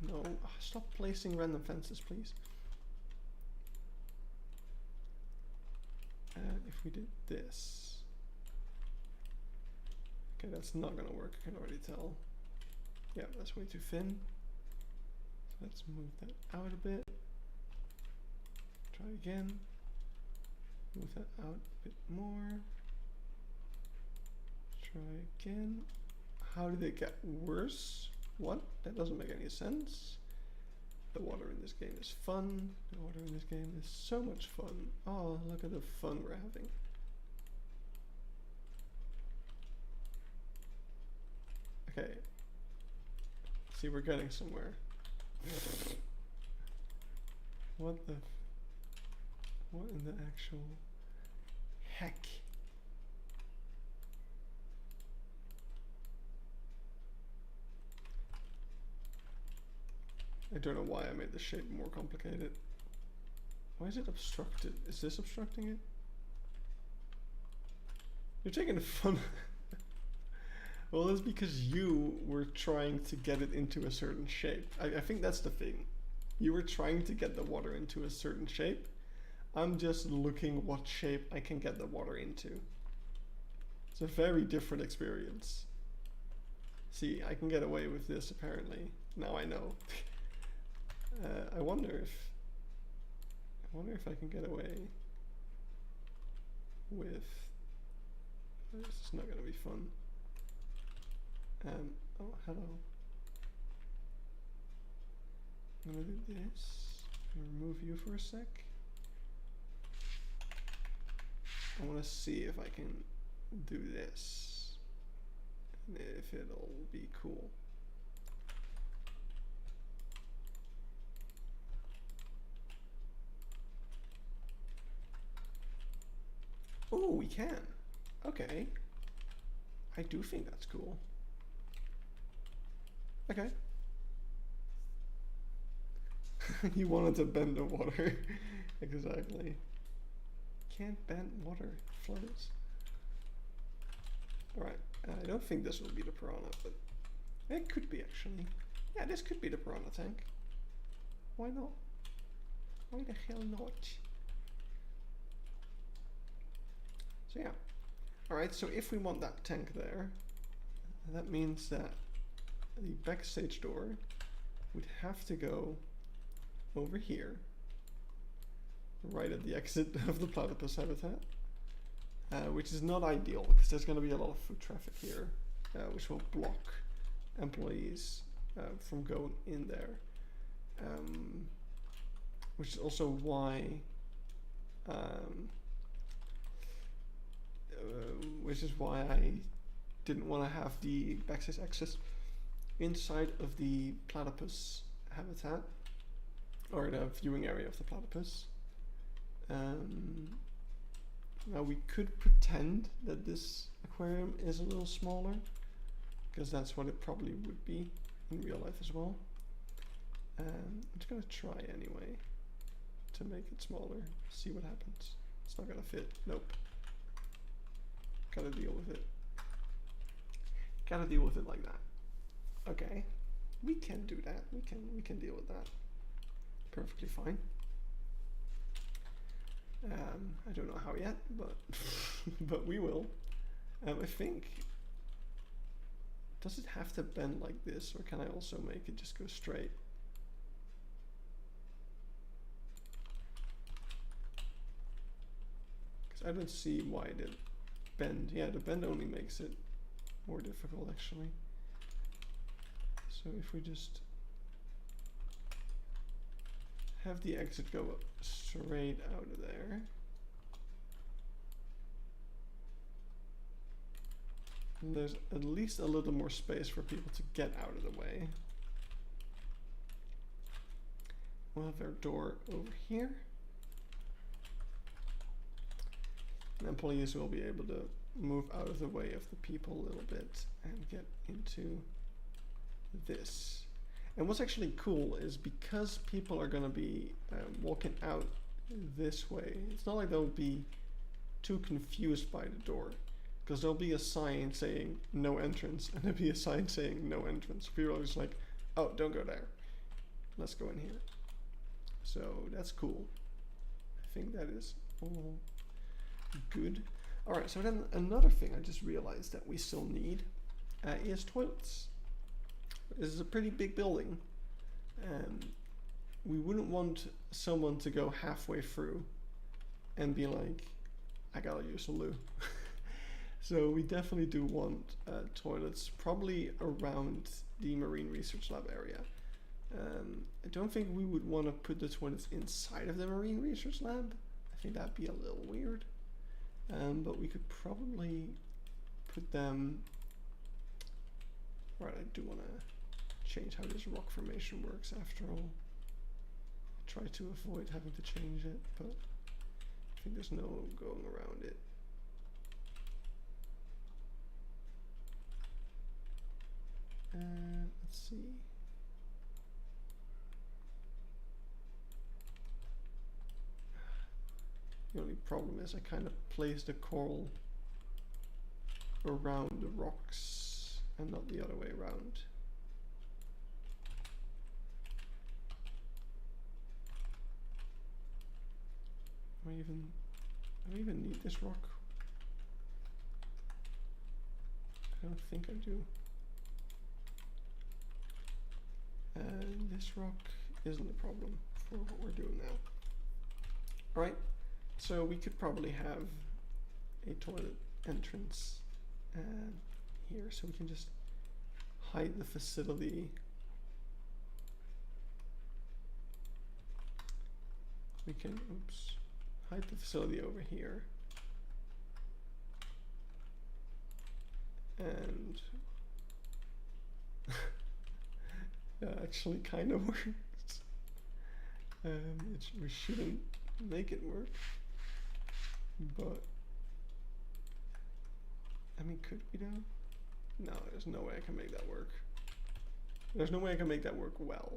S1: no, stop placing random fences, please. And if we did this, okay, that's not gonna work, I can already tell. Yeah, that's way too thin. So let's move that out a bit. Try again. Move that out a bit more. Try again. How did it get worse? What? That doesn't make any sense. The water in this game is fun. The water in this game is so much fun. Oh, look at the fun we're having. Okay. See, we're getting somewhere. What in the actual heck? I don't know why I made the shape more complicated. Why is it obstructed? Is this obstructing it? You're taking the fun. Well, it's because you were trying to get it into a certain shape. I think that's the thing. You were trying to get the water into a certain shape. I'm just looking what shape I can get the water into. It's a very different experience. See, I can get away with this apparently. Now I know. I wonder if I can get away with. This is not gonna be fun. Oh, hello. I'm gonna do this. I'm gonna remove you for a sec. I wanna see if I can do this. And if it'll be cool. Oh, we can. Okay. I do think that's cool. Okay. You wanted to bend the water. Exactly. Can't bend water. Floats. Alright. I don't think this will be the piranha, but it could be actually. Yeah, this could be the piranha tank. Why not? Why the hell not? So yeah. Alright, so if we want that tank there, that means that the backstage door would have to go over here, right at the exit of the platypus habitat, which is not ideal because there's going to be a lot of foot traffic here, which will block employees from going in there, which is also why I didn't want to have the backstage access inside of the platypus habitat, or the viewing area of the platypus. Now we could pretend that this aquarium is a little smaller, because that's what it probably would be in real life as well. I'm just gonna try anyway to make it smaller, see what happens. It's not gonna fit, nope. Gotta deal with it. Gotta deal with it like that. Okay, we can do that. We can deal with that. Perfectly fine. I don't know how yet, but but we will. I think. Does it have to bend like this, or can I also make it just go straight? Because I don't see why the bend. Yeah, the bend only makes it more difficult actually. So if we just have the exit go up straight out of there. And there's at least a little more space for people to get out of the way. We'll have our door over here. And employees will be able to move out of the way of the people a little bit and get into this. And what's actually cool is because people are going to be walking out this way, it's not like they'll be too confused by the door, because there'll be a sign saying no entrance, and there'll be a sign saying no entrance. People are just like, oh, don't go there, let's go in here. So that's cool. I think that is all good. All right, so then another thing I just realized that we still need is toilets. This is a pretty big building. We wouldn't want someone to go halfway through and be like, I gotta use a loo. So we definitely do want toilets, probably around the Marine Research Lab area. I don't think we would want to put the toilets inside of the Marine Research Lab. I think that'd be a little weird. But we could probably put them... Right, I do want to change how this rock formation works after all. I try to avoid having to change it, but I think there's no going around it. Let's see. The only problem is I kind of placed the coral around the rocks and not the other way around. Do I even need this rock? I don't think I do. And this rock isn't a problem for what we're doing now. Alright, so we could probably have a toilet entrance here, so we can just hide the facility. We can, oops, hide the facility over here. And that actually kind of works. We shouldn't make it work, but I mean, could we though? No, there's no way I can make that work. There's no way I can make that work well.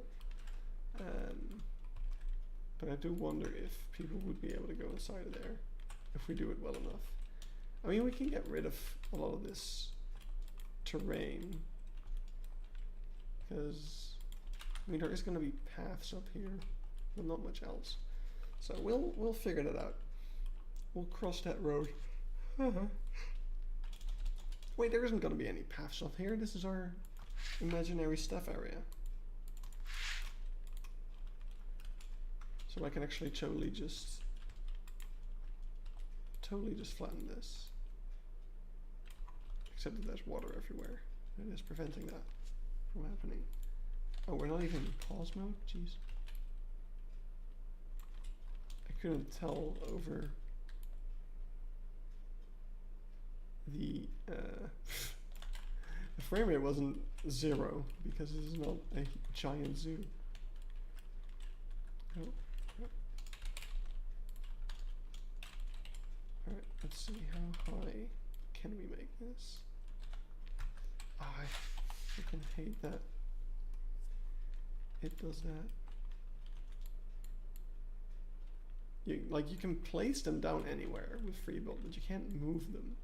S1: But I do wonder if people would be able to go inside of there if we do it well enough. I mean, we can get rid of a lot of this terrain because, I mean, there is going to be paths up here, but not much else. So we'll figure that out. We'll cross that road. Wait, there isn't going to be any paths up here. This is our imaginary stuff area. So I can actually totally just flatten this. Except that there's water everywhere. It is preventing that from happening. Oh, we're not even in pause mode? Jeez. I couldn't tell over the the frame rate wasn't 0 because this is not a giant zoo. Oh. Alright, let's see, how high can we make this? Oh, I freaking hate that it does that. You can place them down anywhere with free build, but you can't move them,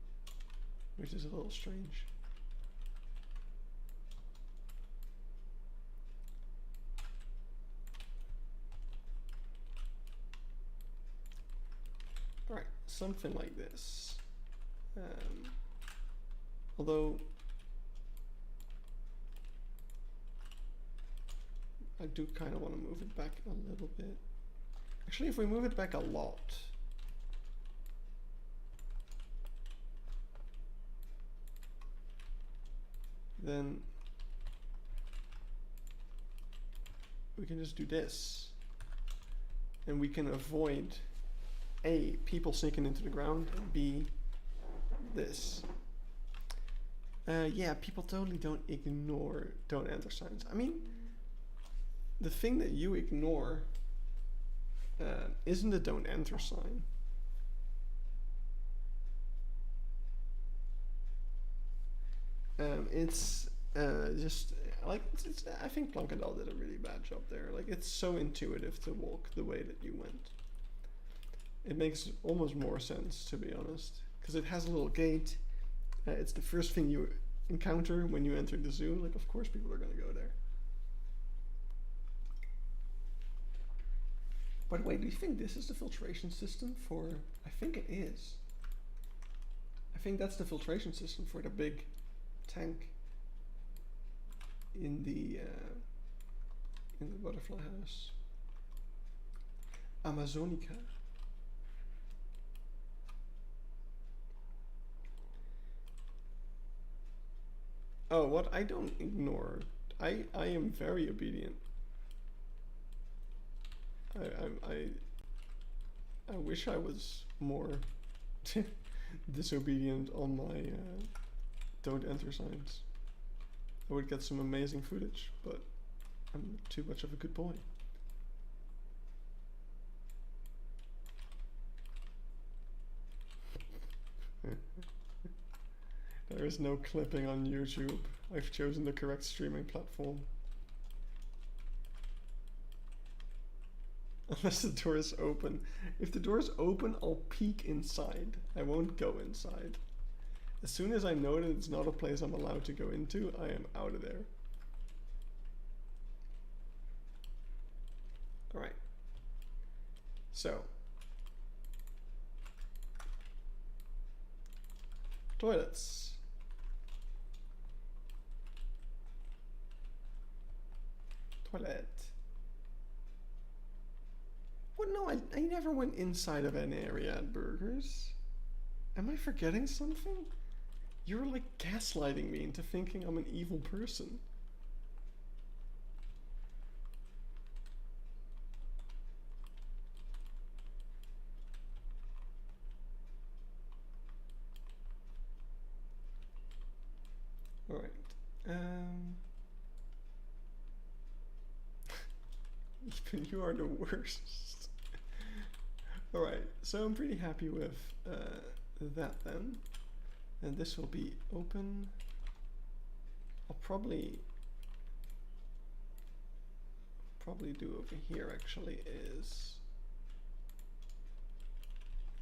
S1: which is a little strange. Alright, something like this. Although I do kind of want to move it back a little bit. Actually, if we move it back a lot, then we can just do this. And we can avoid A, people sneaking into the ground, and B, this. Yeah, people totally don't ignore don't enter signs. I mean, the thing that you ignore isn't a don't enter sign. It's just like I think Blankadal did a really bad job there. Like, it's so intuitive to walk the way that you went. It makes almost more sense, to be honest, because it has a little gate. It's the first thing you encounter when you enter the zoo. Like, of course people are going to go there. By the way, do you think this is the filtration system for... I think it is. I think that's the filtration system for the big tank in the butterfly house. Amazonica. Oh, what? I don't ignore. I am very obedient. I wish I was more disobedient on my don't enter signs. I would get some amazing footage, but I'm too much of a good boy. There is no clipping on YouTube. I've chosen the correct streaming platform. Unless the door is open. If the door is open, I'll peek inside. I won't go inside. As soon as I know that it's not a place I'm allowed to go into, I am out of there. Alright. So. Toilets. Toilet. What? No, I never went inside of an area at Burgers. Am I forgetting something? You're like gaslighting me into thinking I'm an evil person. Alright. Ethan, you are the worst. Alright, so I'm pretty happy with that then. And this will be open. I'll probably do over here actually is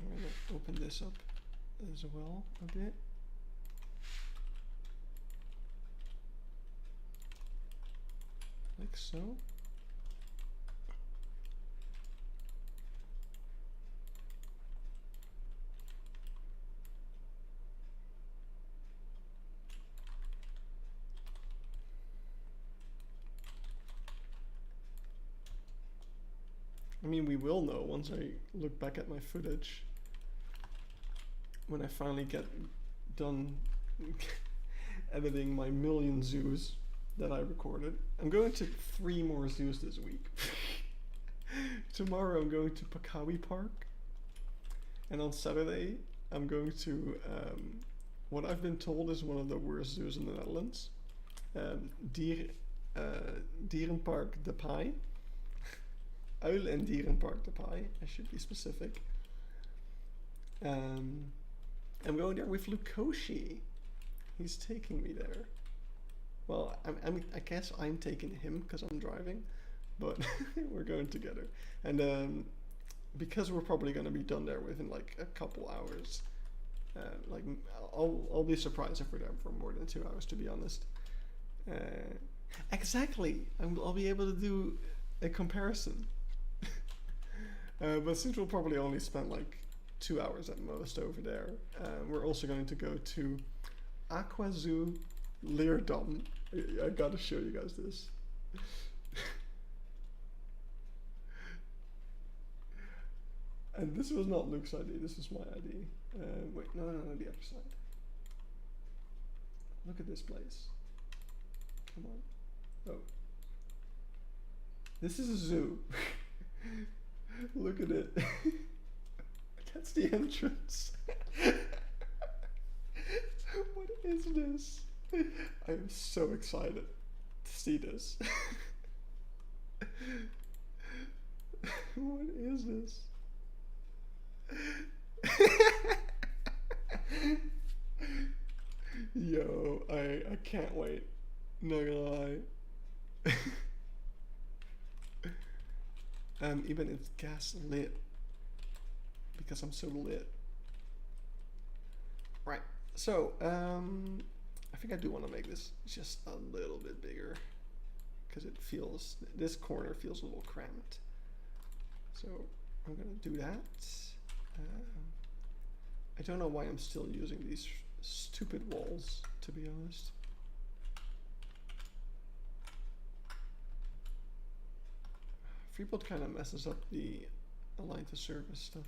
S1: I'm gonna open this up as well a bit. Like so. I mean, we will know once I look back at my footage. When I finally get done editing my million zoos that I recorded. I'm going to 3 more zoos this week. Tomorrow I'm going to Keypark. And on Saturday I'm going to what I've been told is one of the worst zoos in the Netherlands. Dierenpark de Pai. Uil en Dierenpark de Pai, I should be specific. I'm going there with Lukoshi. He's taking me there. Well, I guess I'm taking him because I'm driving, but we're going together. And because we're probably going to be done there within like a couple hours, like I'll be surprised if we're there for more than 2 hours, to be honest. Exactly, I'll be able to do a comparison. But since we'll probably only spend like 2 hours at most over there, we're also going to go to Aqua Zoo Leerdam. I gotta show you guys this. And this was not Luke's ID, this was my ID. Wait, no, the other side. Look at this place. Come on. Oh. This is a zoo. Look at it. That's the entrance. What is this? I am so excited to see this. What is this? Yo, I can't wait. Not gonna lie. Even it's gas lit because I'm so lit. Right, so I think I do want to make this just a little bit bigger because it feels, this corner feels a little cramped. So I'm gonna do that. I don't know why I'm still using these stupid walls, to be honest. Freeport kind of messes up the align to service stuff.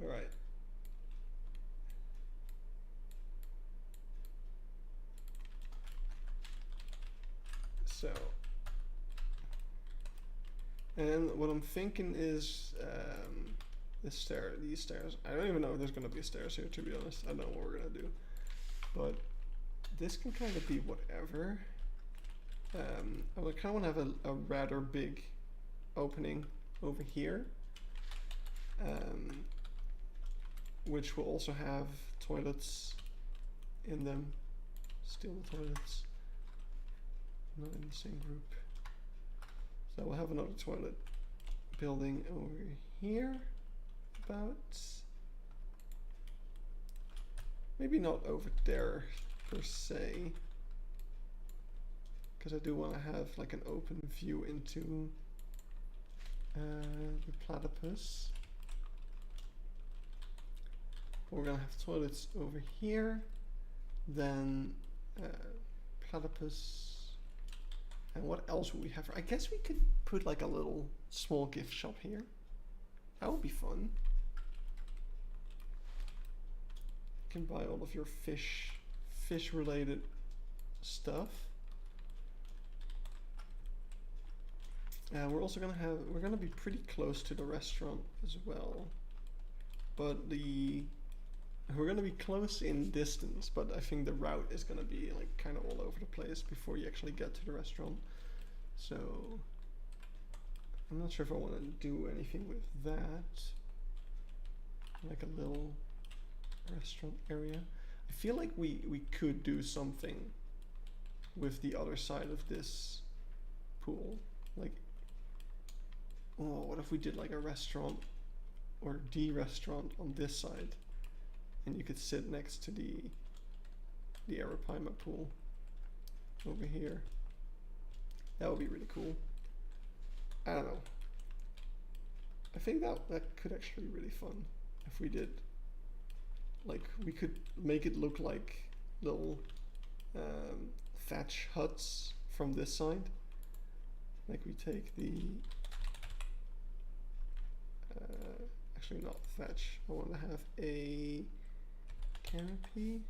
S1: All right. So, and what I'm thinking is these stairs. I don't even know if there's gonna be stairs here, to be honest. I don't know what we're gonna do, but this can kind of be whatever. I would kind of want to have a rather big opening over here, which will also have toilets in them. Still the toilets, not in the same group. So we'll have another toilet building over here, about. Maybe not over there per se, because I do want to have like an open view into the platypus. We're gonna have toilets over here, then platypus, and what else would we have? I guess we could put like a little small gift shop here. That would be fun. You can buy all of your fish related stuff. We're also we're gonna be pretty close to the restaurant as well, but we're gonna be close in distance, but I think the route is gonna be like kind of all over the place before you actually get to the restaurant. So I'm not sure if I want to do anything with that. Like a little restaurant area. I feel like we could do something with the other side of this pool. Like, oh, what if we did like a restaurant or the restaurant on this side, and you could sit next to the Arapaima pool over here. That would be really cool. I don't know. I think that could actually be really fun if we did. Like, we could make it look like little thatch huts from this side. Like, we take the actually not thatch. I want to have a canopy.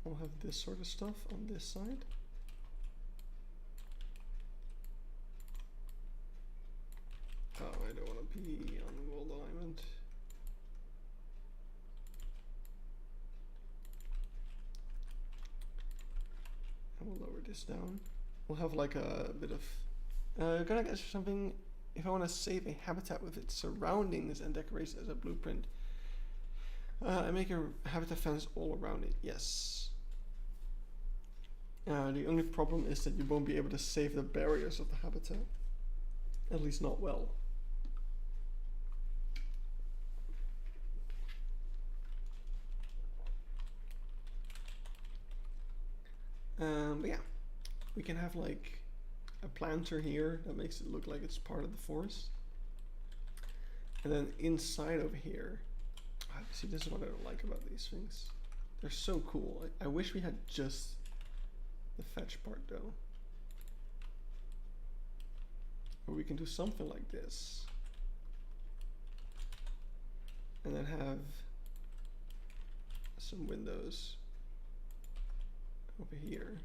S1: I'll have this sort of stuff on this side. Oh, I don't want to be on the World Alignment. And we'll lower this down. We'll have like a bit of gonna get something. If I want to save a habitat with its surroundings and decorate it as a blueprint, I make a habitat fence all around it. Yes. The only problem is that you won't be able to save the barriers of the habitat. At least not well. But yeah, we can have like a planter here that makes it look like it's part of the forest. And then inside over here, see, this is what I don't like about these things. They're so cool. I wish we had just the fetch part though. Or we can do something like this. And then have some windows over here.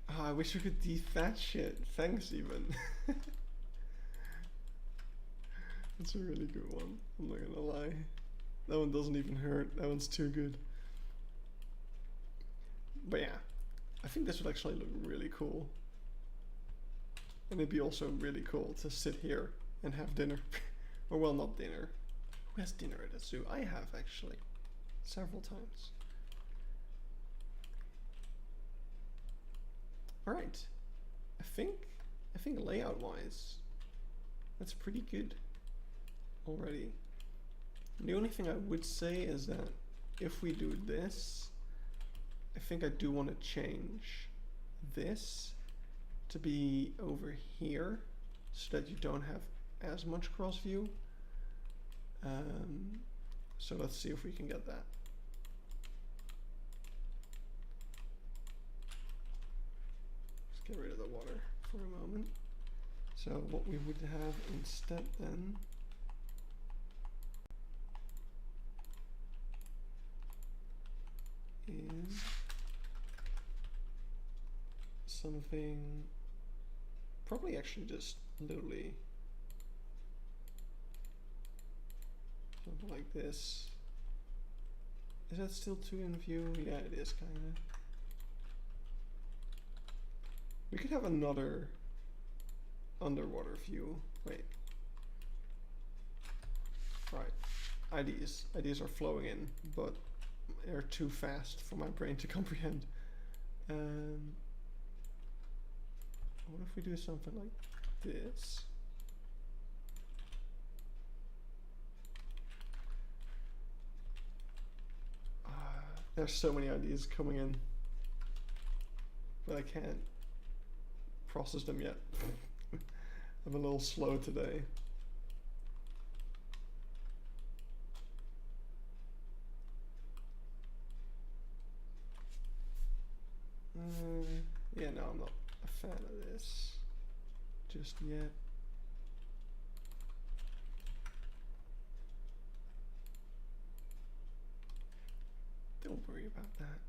S1: Oh, I wish we could dethatch it. Thanks, even. That's a really good one. I'm not gonna lie. That one doesn't even hurt. That one's too good. But yeah, I think this would actually look really cool. And it'd be also really cool to sit here and have dinner. Or well, not dinner. Who has dinner at a zoo? I have actually. Several times. Alright. I think layout wise, that's pretty good already. The only thing I would say is that if we do this, I think I do want to change this to be over here so that you don't have as much cross view. So let's see if we can get that. Let's get rid of the water for a moment. So what we would have instead then is something, probably actually just literally something like this. Is that still too in view? Yeah, it is kinda. We could have another underwater view. Wait. Right. Ideas are flowing in, but they're too fast for my brain to comprehend. What if we do something like this? There's so many ideas coming in, but I can't process them yet. I'm a little slow today. Yeah, no, I'm not a fan of this just yet. Don't worry about that.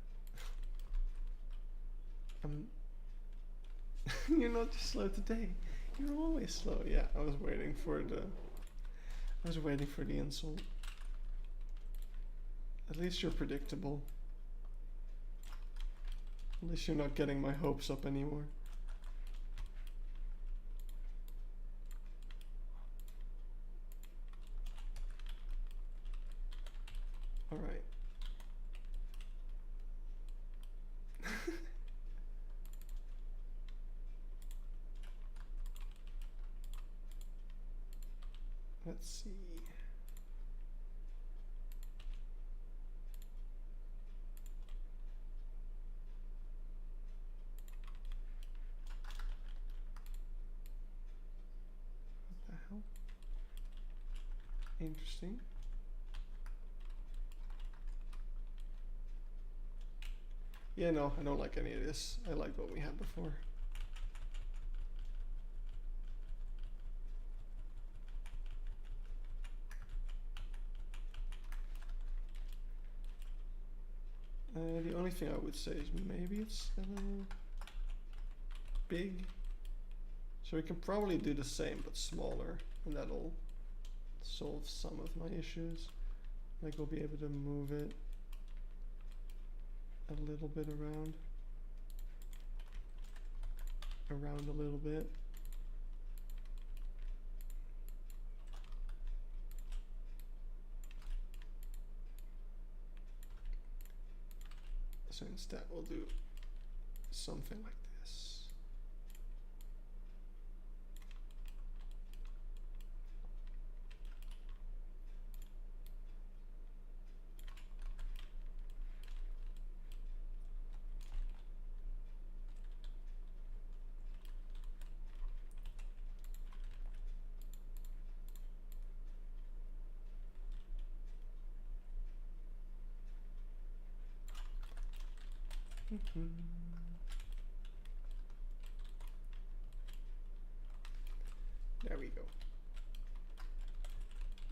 S1: You're not just slow today. You're always slow. Yeah, I was waiting for the insult. At least you're predictable. At least you're not getting my hopes up anymore. Alright. Let's see. What the hell? Interesting. Yeah, no, I don't like any of this. I like what we had before. The only thing I would say is maybe it's a little big. So we can probably do the same but smaller, and that'll solve some of my issues. Like we'll be able to move it a little bit around a little bit. So instead we'll do something like this. There we go.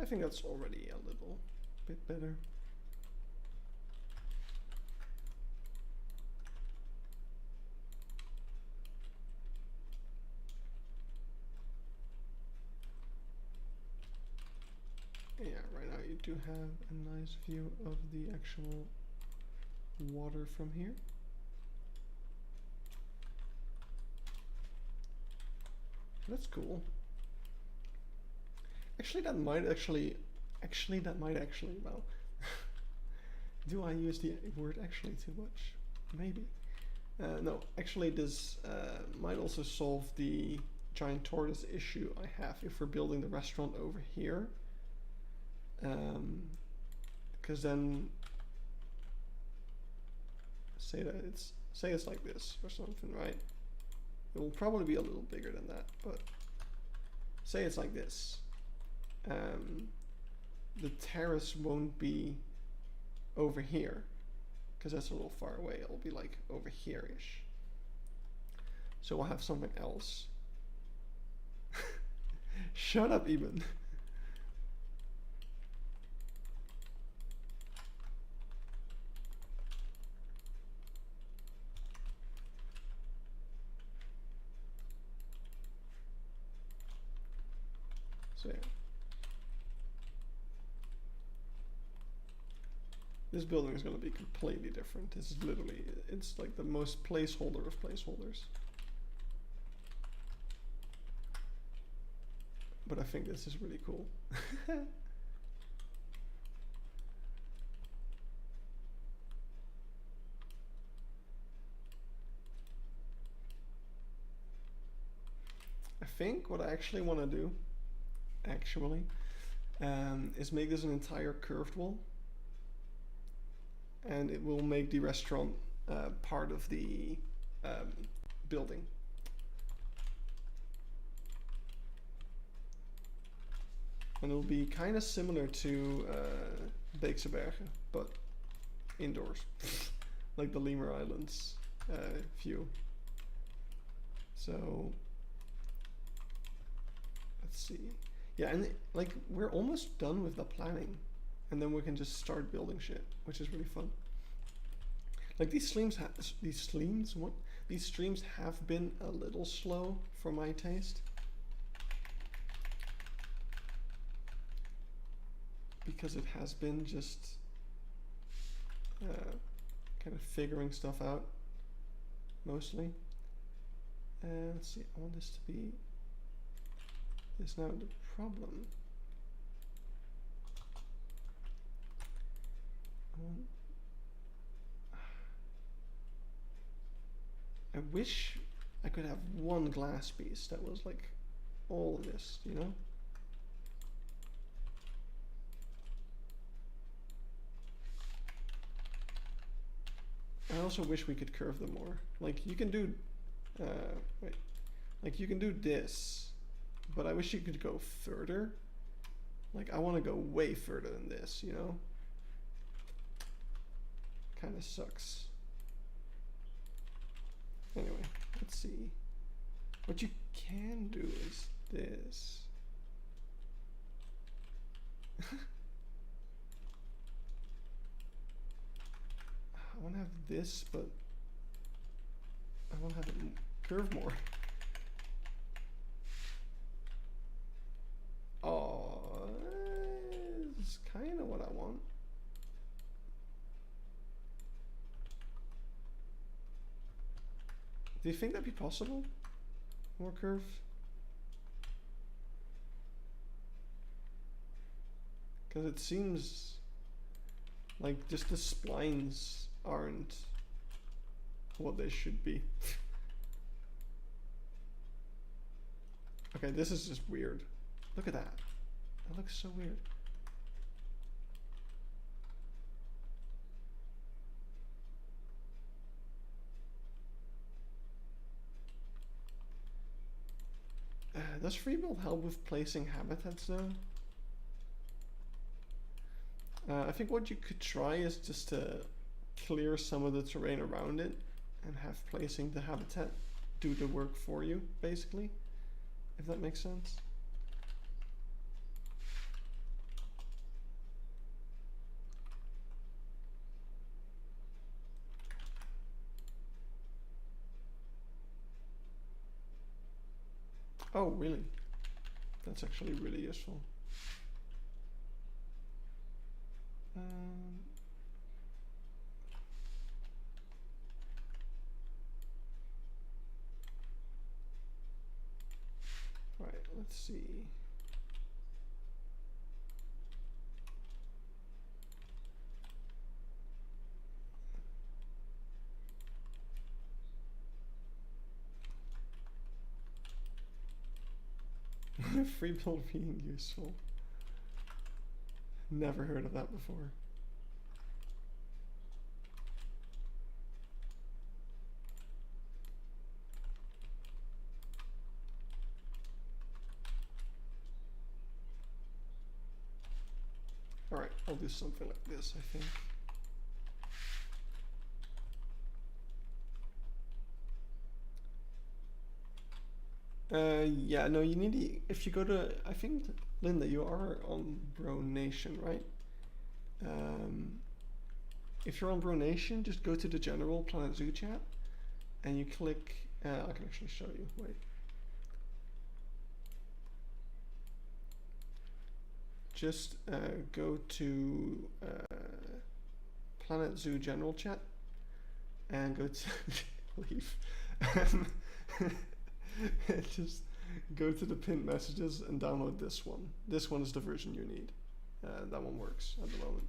S1: I think that's already a little bit better. Yeah, right now you do have a nice view of the actual water from here. That's cool. Actually, that might actually, well, do I use the word actually too much? Maybe. No, actually this might also solve the giant tortoise issue I have if we're building the restaurant over here. Because then, say it's like this or something, right? It will probably be a little bigger than that, but say it's like this. The terrace won't be over here because that's a little far away. It'll be like over here-ish. So we'll have something else. Shut up, Eben. So yeah. This building is going to be completely different. This is literally, it's like the most placeholder of placeholders. But I think this is really cool. I think what I actually want to do, is make this an entire curved wall. And it will make the restaurant part of the building. And it'll be kind of similar to Beekse Bergen, but indoors, like the Lemur Islands view. So let's see. Yeah, and like we're almost done with the planning, and then we can just start building shit, which is really fun. Like these sleeves, what? these streams have been a little slow for my taste. Because it has been just kind of figuring stuff out, mostly. And let's see, I want this to be this now. The problem, I wish I could have one glass piece that was like all of this, you know? I also wish we could curve them more. Like you can do, wait, like you can do this, but I wish you could go further. Like I want to go way further than this, you know? Kind of sucks. Anyway, let's see. What you can do is this. I want to have this, but I want to have it curve more. Oh, it's kind of what I want. Do you think that'd be possible? More curve? Because it seems like just the splines aren't what they should be. Okay, this is just weird. Look at that. That looks so weird. Does Freebuild help with placing habitats though? I think what you could try is just to clear some of the terrain around it and have placing the habitat do the work for you, basically, if that makes sense. Oh, really? That's actually really useful. Right, let's see. Free build being useful. Never heard of that before. Alright, I'll do something like this, I think. Yeah, no, you need to, if you go to, I think, Linda, you are on Bro Nation, right? If you're on Bro Nation, just go to the general Planet Zoo chat, and you click, I can actually show you, wait. Just go to Planet Zoo general chat, and go to Leaf. Just go to the pinned messages and download this one. This one is the version you need. That one works at the moment.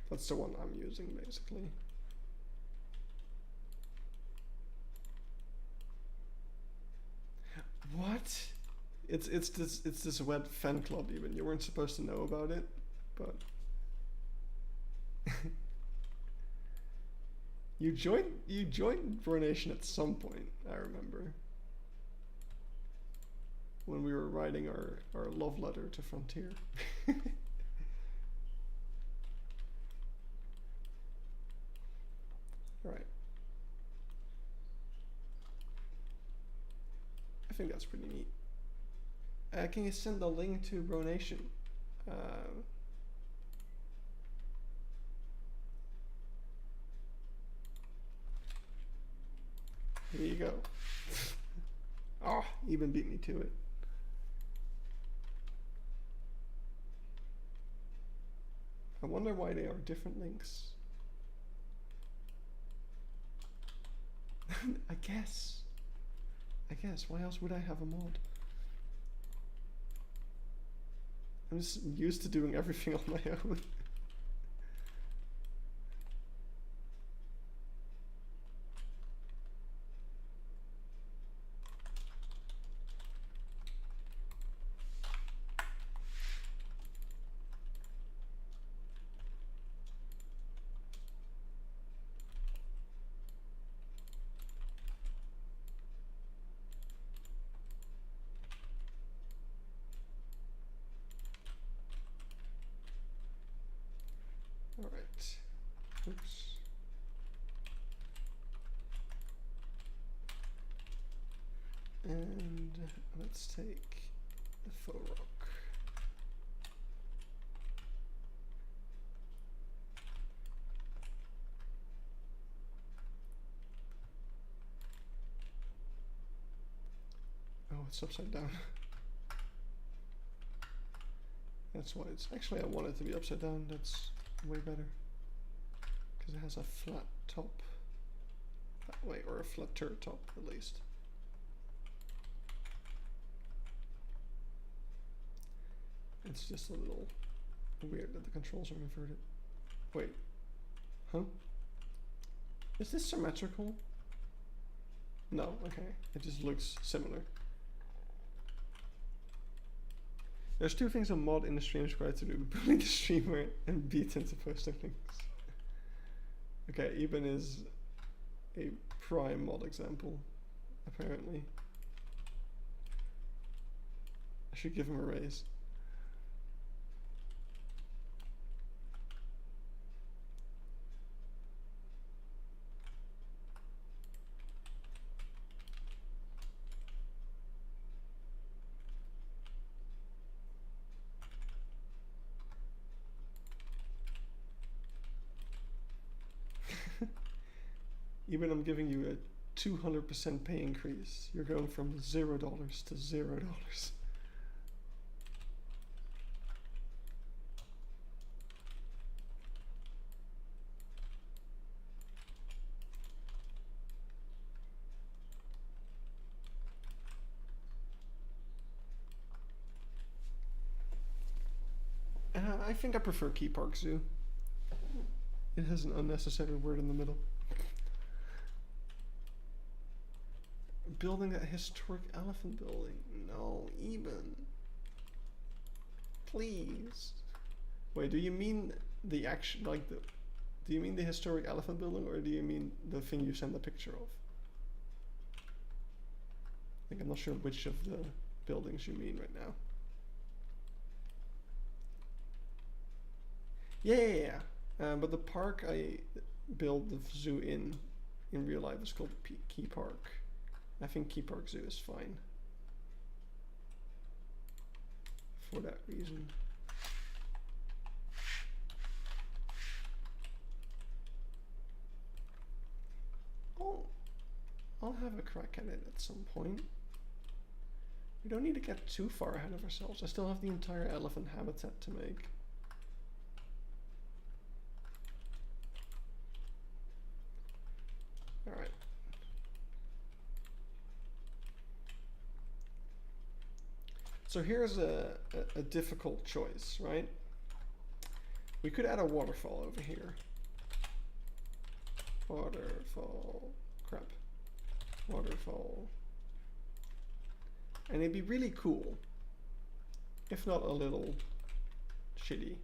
S1: That's the one I'm using, basically. What? It's this web fan club even. You weren't supposed to know about it, but you joined Bro Nation at some point, I remember. When we were writing our love letter to Frontier. Alright. I think that's pretty neat. Can you send the link to Bro Nation? Here you go. Oh, even beat me to it. I wonder why they are different links. I guess, why else would I have a mod? I'm just used to doing everything on my own. Alright, oops. And let's take the faux rock. Oh, it's upside down. That's why it's actually, I want it to be upside down. That's way better because it has a flat top that way, or a flatter top at least. It's just a little weird that the controls are inverted. Wait, huh? Is this symmetrical? No, okay, it just looks similar. There's two things a mod in the stream is required to do: bully the streamer and beat into posting links. Okay, Eben is a prime mod example, apparently. I should give him a raise. Even I'm giving you a 200% pay increase. You're going from $0 to $0. I think I prefer Keypark Zoo. It has an unnecessary word in the middle. Building a historic elephant building. No, Eben. Please. Wait, do you mean the action, like the, do you mean the historic elephant building, or do you mean the thing you sent a picture of? Like, I'm not sure which of the buildings you mean right now. Yeah. But the park I built the zoo in real life is called Keypark. I think Keypark Zoo is fine for that reason. I'll have a crack at it at some point. We don't need to get too far ahead of ourselves. I still have the entire elephant habitat to make. All right. So here's a difficult choice, right? We could add a waterfall over here. Waterfall, crap. Waterfall. And it'd be really cool, if not a little shitty.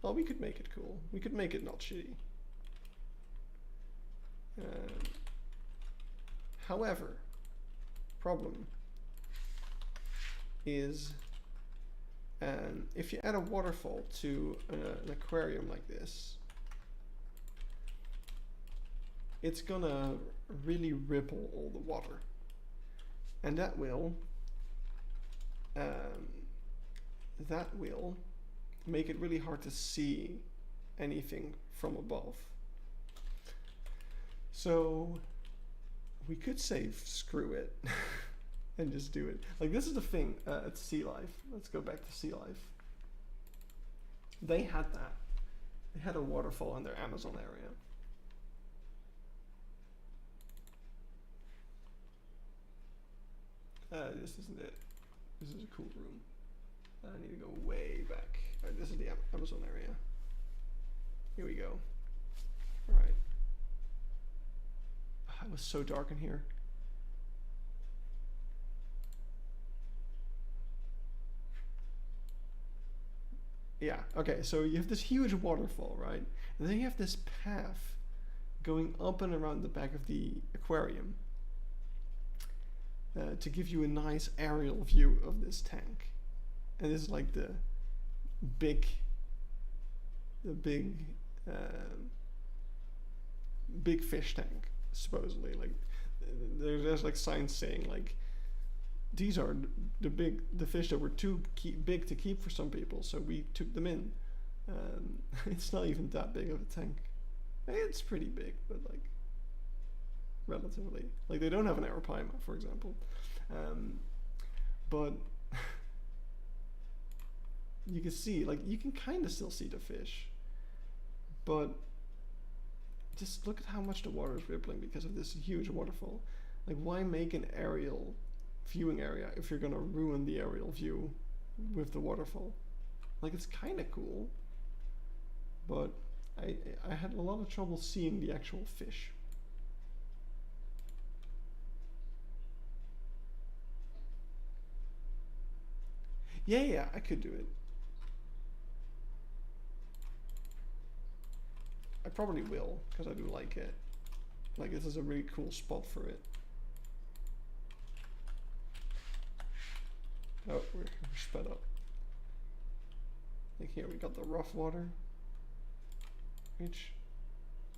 S1: Well, we could make it cool. We could make it not shitty. However, problem is if you add a waterfall to an aquarium like this, it's gonna really ripple all the water, and that will that will make it really hard to see anything from above. So we could say screw it and just do it. Like, this is the thing at Sea Life. Let's go back to Sea Life. They had that. They had a waterfall in their Amazon area. This isn't it. This is a cool room. I need to go way back. Alright, this is the Amazon area. Here we go. Alright. It was so dark in here. Yeah, okay, so you have this huge waterfall, right? And then you have this path going up and around the back of the aquarium to give you a nice aerial view of this tank. And this is like the big fish tank, supposedly. Like, there's like signs saying like, these are the fish that were too big to keep for some people, so we took them in. It's not even that big of a tank. It's pretty big, but like relatively. Like, they don't have an arapaima, for example, but you can see, like, you can kind of still see the fish, but just look at how much the water is rippling because of this huge waterfall. Like, why make an aerial viewing area if you're gonna ruin the aerial view with the waterfall? Like, it's kind of cool, but I had a lot of trouble seeing the actual fish. Yeah, I could do it. I probably will, because I do like it. Like, this is a really cool spot for it. Oh, we're sped up. Like, here we got the rough water, which,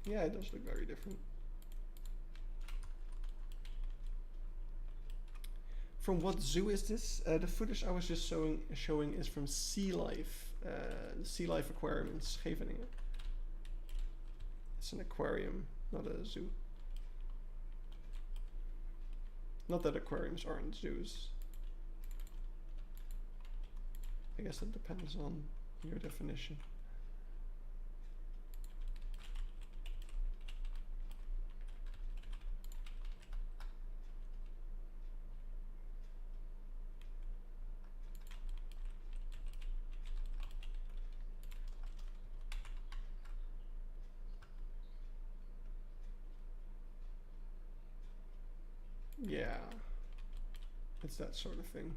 S1: yeah, it does look very different. From what zoo is this? The footage I was just showing is from Sea Life, the Sea Life Aquarium in Scheveningen. It's an aquarium, not a zoo. Not that aquariums aren't zoos. I guess that depends on your definition. Yeah, it's that sort of thing.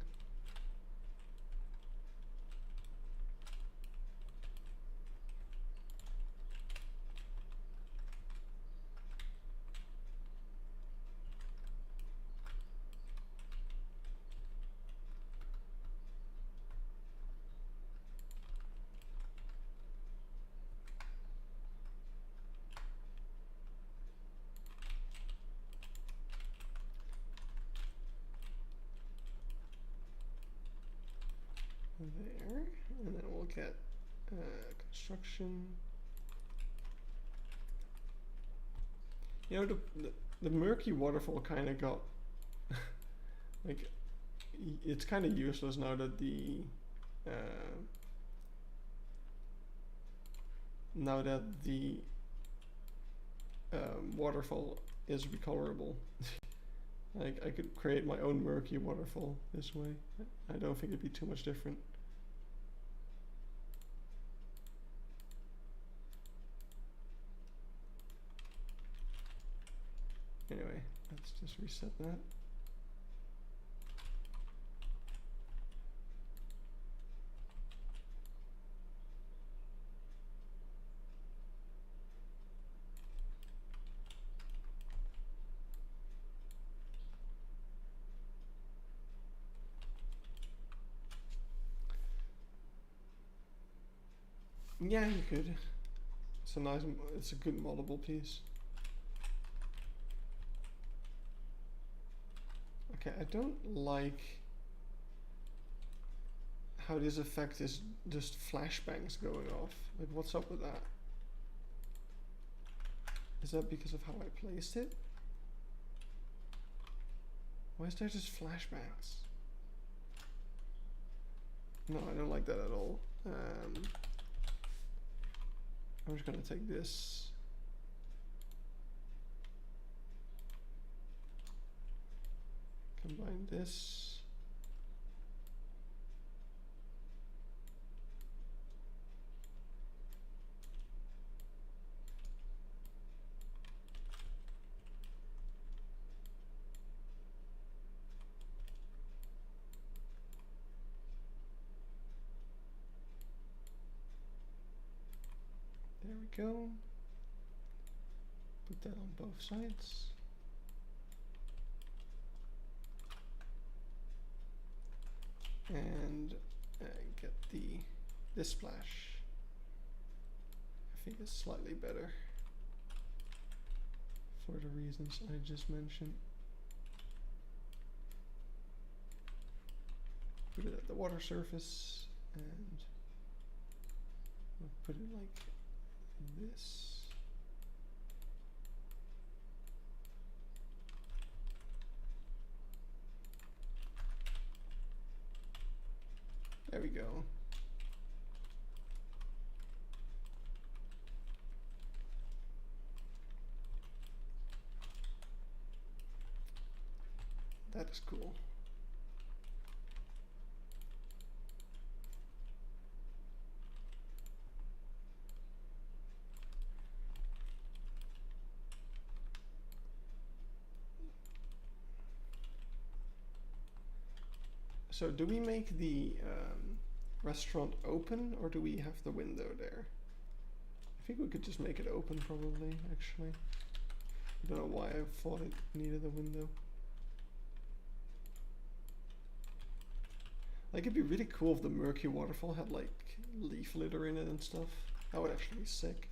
S1: There, and then we'll get construction. You know, the murky waterfall kind of got like, it's kind of useless now that the waterfall is recolorable. Like, I could create my own murky waterfall this way. I don't think it'd be too much different. Anyway, let's just reset that. Yeah, you could. It's a nice, it's a good moddable piece. Okay, I don't like how this effect is just flashbangs going off. Like, what's up with that? Is that because of how I placed it? Why is there just flashbangs? No, I don't like that at all. I'm just gonna take this. Combine this. There we go. Put that on both sides. And get this splash. I think it's slightly better for the reasons I just mentioned. Put it at the water surface and we'll put it like this. There we go. That is cool. So do we make the restaurant open, or do we have the window there? I think we could just make it open probably, actually. I don't know why I thought it needed a window. Like, it'd be really cool if the murky waterfall had like leaf litter in it and stuff. That would actually be sick.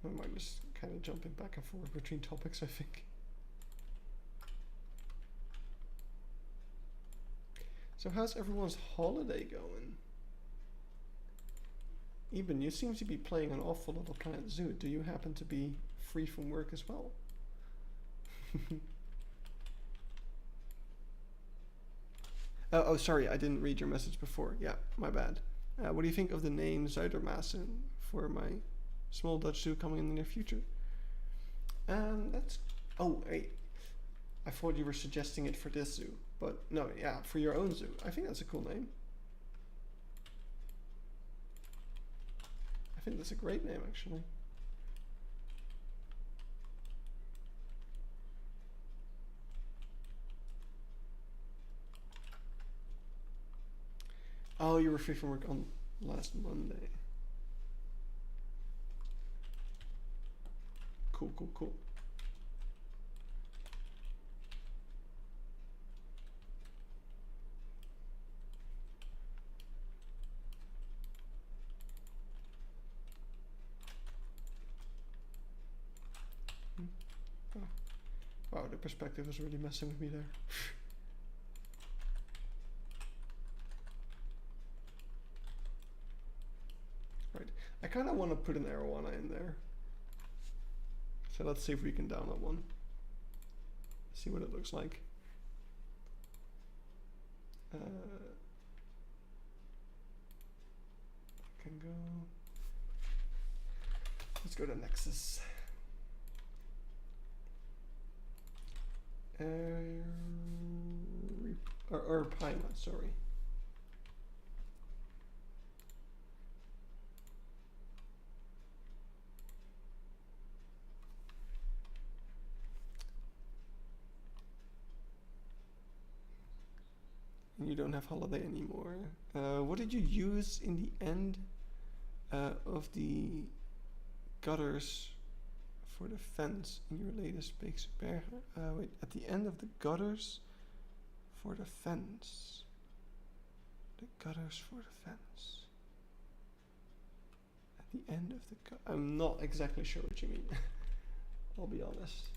S1: I might just kind of jumping back and forth between topics, I think. So how's everyone's holiday going? Eben, you seem to be playing an awful lot of Planet Zoo. Do you happen to be free from work as well? Oh, sorry, I didn't read your message before. Yeah, my bad. What do you think of the name Zuidermassen for my small Dutch zoo coming in the near future? That's... Oh, wait. I thought you were suggesting it for this zoo. But no, yeah, for your own zoo. I think that's a cool name. I think that's a great name, actually. Oh, you were free from work on last Monday. Cool, cool, cool. Oh. Wow, the perspective was really messing with me there. Right, I kind of want to put an arowana in there. So let's see if we can download one. See what it looks like. Can go. Let's go to Nexus. Or Pima, sorry. And you don't have holiday anymore. What did you use in the end of the gutters for the fence in your latest Beeksbergen? Wait, at the end of the gutters for the fence. The gutters for the fence. At The end of the I'm not exactly sure what you mean. I'll be honest.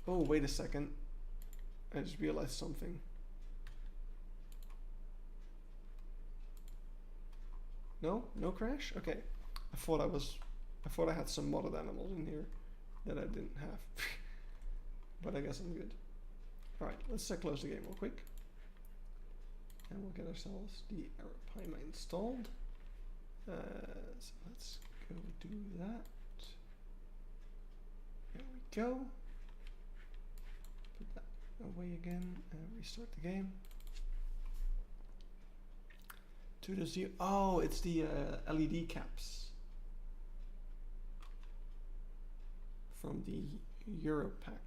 S1: Oh, wait a second. I just realized something. No? No crash? Okay. I thought I had some modded animals in here that I didn't have. But I guess I'm good. Alright, let's close the game real quick. And we'll get ourselves the Arapaima installed. So let's go do that. There we go. Put that away again and restart the game. To the zero. Oh, it's the LED caps from the Euro pack.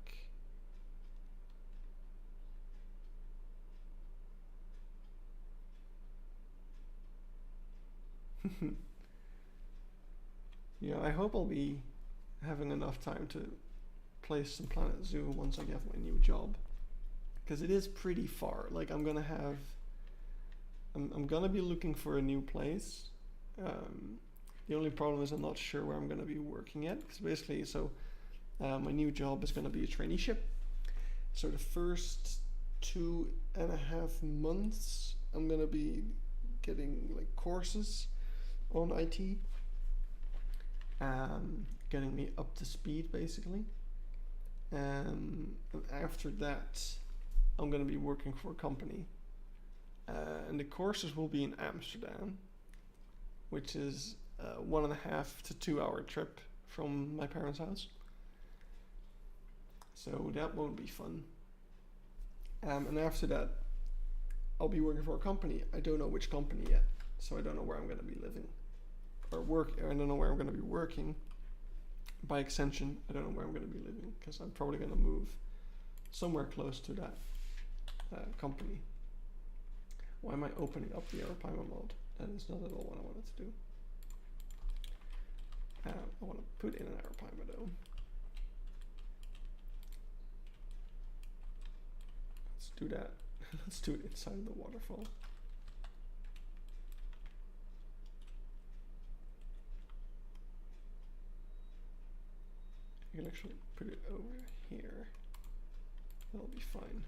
S1: Yeah, I hope I'll be having enough time to play some Planet Zoo once I get my new job, because it is pretty far. Like I'm gonna be looking for a new place. The only problem is I'm not sure where I'm gonna be working at, because basically, my new job is gonna be a traineeship. So the first 2.5 months I'm gonna be getting like courses on IT, getting me up to speed basically, and after that I'm going to be working for a company, and the courses will be in Amsterdam, which is a 1.5 to 2 hour trip from my parents' house, so that won't be fun. And after that I'll be working for a company. I don't know which company yet, so I don't know where I'm going to be living or work. I don't know where I'm going to be working. By extension, I don't know where I'm going to be living, because I'm probably going to move somewhere close to that company. Why am I opening up the Arapaima mode? That is not at all what I wanted to do. I want to put in an Arapaima though. Let's do that. Let's do it inside the waterfall. You can actually put it over here. That'll be fine.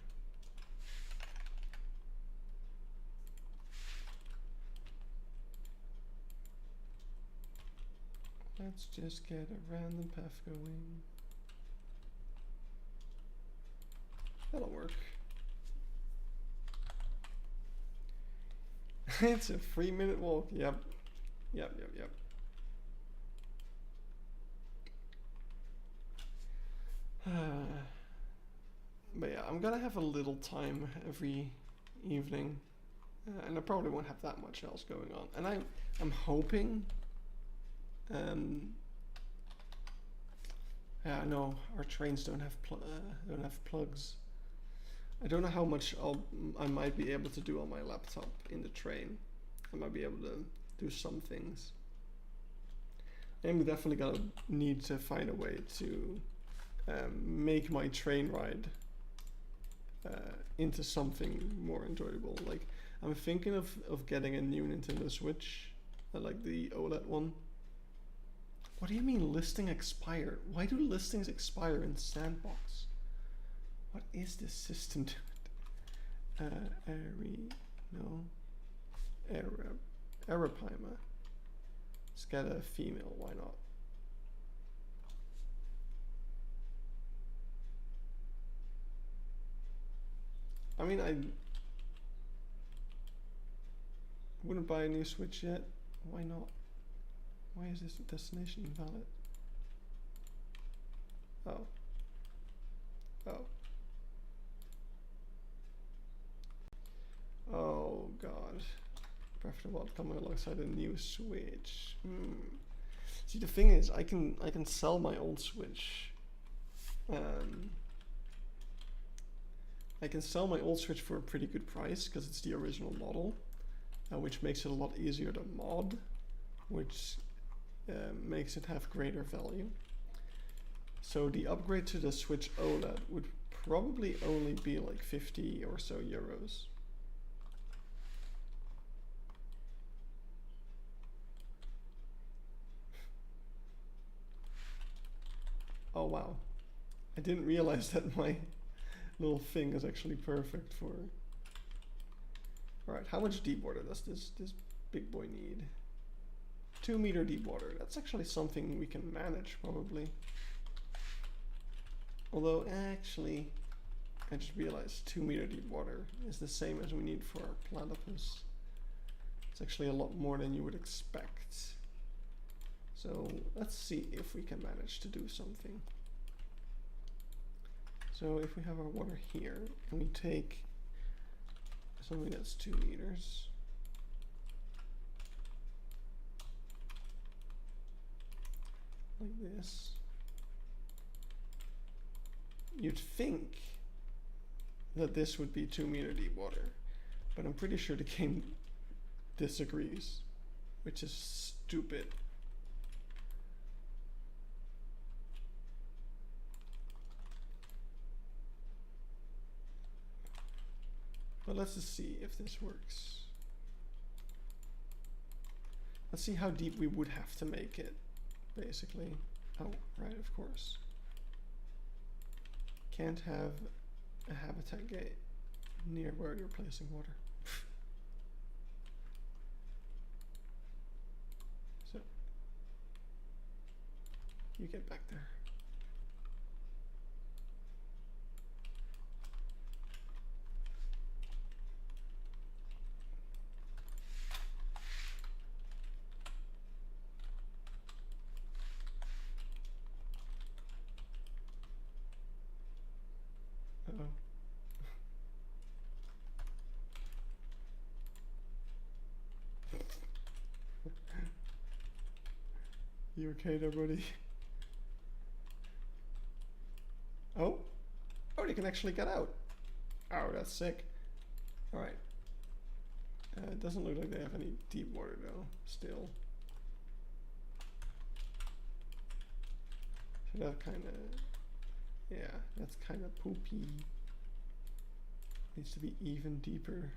S1: Let's just get a random path going. That'll work. It's a 3-minute walk. Yep. But yeah, I'm gonna have a little time every evening, and I probably won't have that much else going on. And I'm hoping. Yeah, no, our trains don't have plugs. I don't know how much I might be able to do on my laptop in the train. I might be able to do some things. I'm definitely gonna need to find a way to make my train ride into something more enjoyable. Like I'm thinking of getting a new Nintendo Switch, like the OLED one. What do you mean listing expired? Why do listings expire in Sandbox? What is this system doing? Arapaima. Let's get a female, why not? I mean, I wouldn't buy a new Switch yet. Why not? Why is this destination invalid? Oh. Oh god. Breath of the Wild coming alongside a new Switch. See, the thing is, I can sell my old Switch. I can sell my old Switch for a pretty good price because it's the original model, which makes it a lot easier to mod, which makes it have greater value. So the upgrade to the Switch OLED would probably only be like 50 or so euros. wow. I didn't realize that my little thing is actually perfect for... Alright, how much deep water does this big boy need? 2 meter deep water. That's actually something we can manage, probably. Although, actually, I just realized 2 meter deep water is the same as we need for our platypus. It's actually a lot more than you would expect. So let's see if we can manage to do something. So if we have our water here and we take something that's 2 meters, like this, you'd think that this would be 2 meter deep water, but I'm pretty sure the game disagrees, which is stupid. But let's just see if this works. Let's see how deep we would have to make it, basically. Oh, right, of course. Can't have a habitat gate near where you're placing water. So, you get back there. Uh-oh. You okay there, buddy? Oh? Oh, they can actually get out. Oh, that's sick. Alright. It doesn't look like they have any deep water though, still. So that kind of... Yeah, that's kind of poopy. Needs to be even deeper.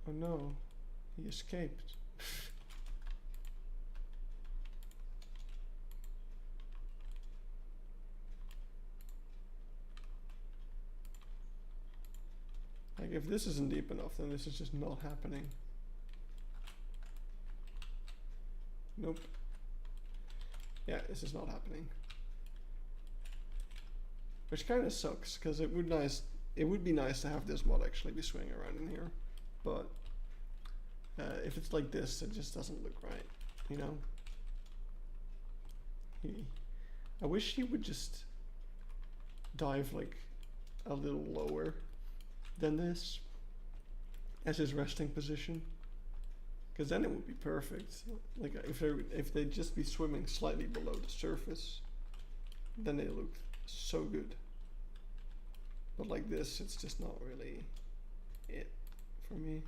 S1: Oh no, he escaped. Like, if this isn't deep enough, then this is just not happening. Nope. Yeah, this is not happening. Which kind of sucks, because it would be nice to have this mod actually be swinging around in here. But if it's like this, it just doesn't look right, you know? I wish he would just dive like a little lower than this as his resting position, because then it would be perfect. Like if they'd just be swimming slightly below the surface, then they look so good. But like this, it's just not really it for me.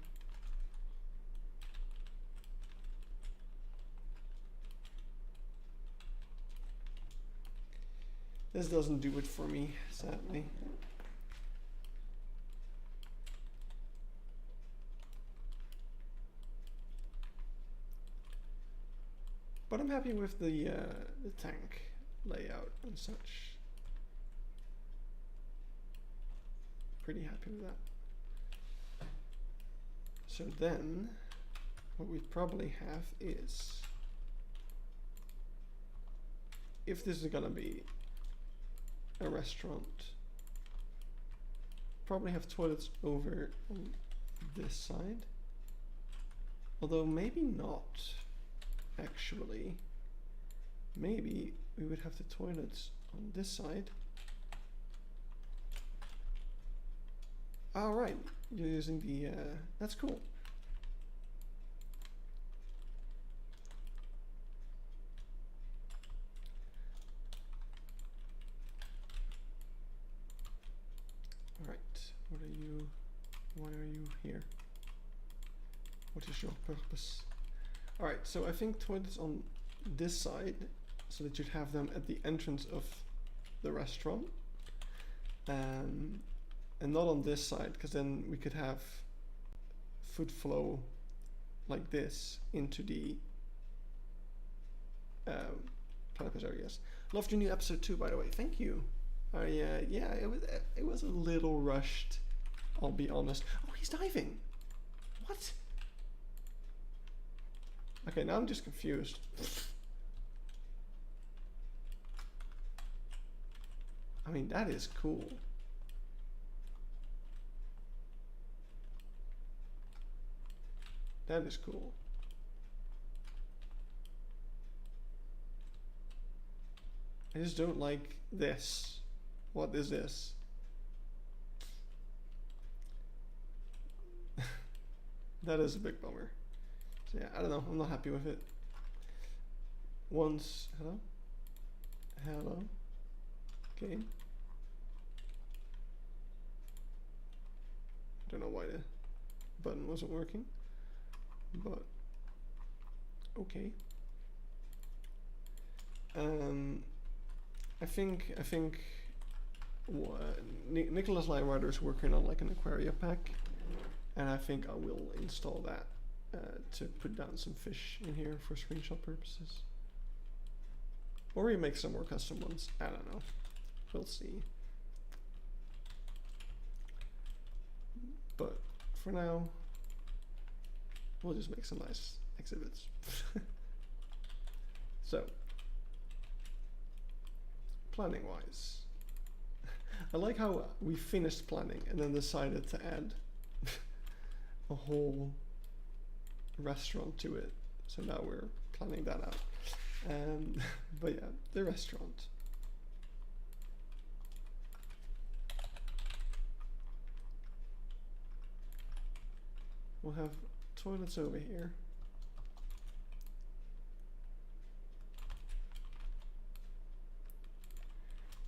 S1: This doesn't do it for me, sadly. But I'm happy with the tank layout and such. Pretty happy with that. So then, what we probably have is, if this is gonna be a restaurant, probably have toilets over on this side. Although maybe not, actually. Maybe we would have the toilets on this side. All right, you're using the, that's cool. All right, why are you here? What is your purpose? Alright, so I think toilets on this side, so that you'd have them at the entrance of the restaurant. And not on this side, because then we could have food flow like this into the platypus areas. Loved your new episode too, by the way. Thank you. Yeah, it was a little rushed, I'll be honest. Oh, he's diving. What? Okay, now I'm just confused. I mean, that is cool. That is cool. I just don't like this. What is this? That is a big bummer. So yeah, I don't know. I'm not happy with it. Once, hello? Hello? Okay. I don't know why the button wasn't working, but okay. I think Nicholas Leinrider is working on like an aquarium pack, and I think I will install that to put down some fish in here for screenshot purposes, or we make some more custom ones. I don't know. We'll see. But for now, we'll just make some nice exhibits. So, planning wise, I like how we finished planning and then decided to add a whole restaurant to it. So now we're planning that out. But yeah, the restaurant. We'll have toilets over here.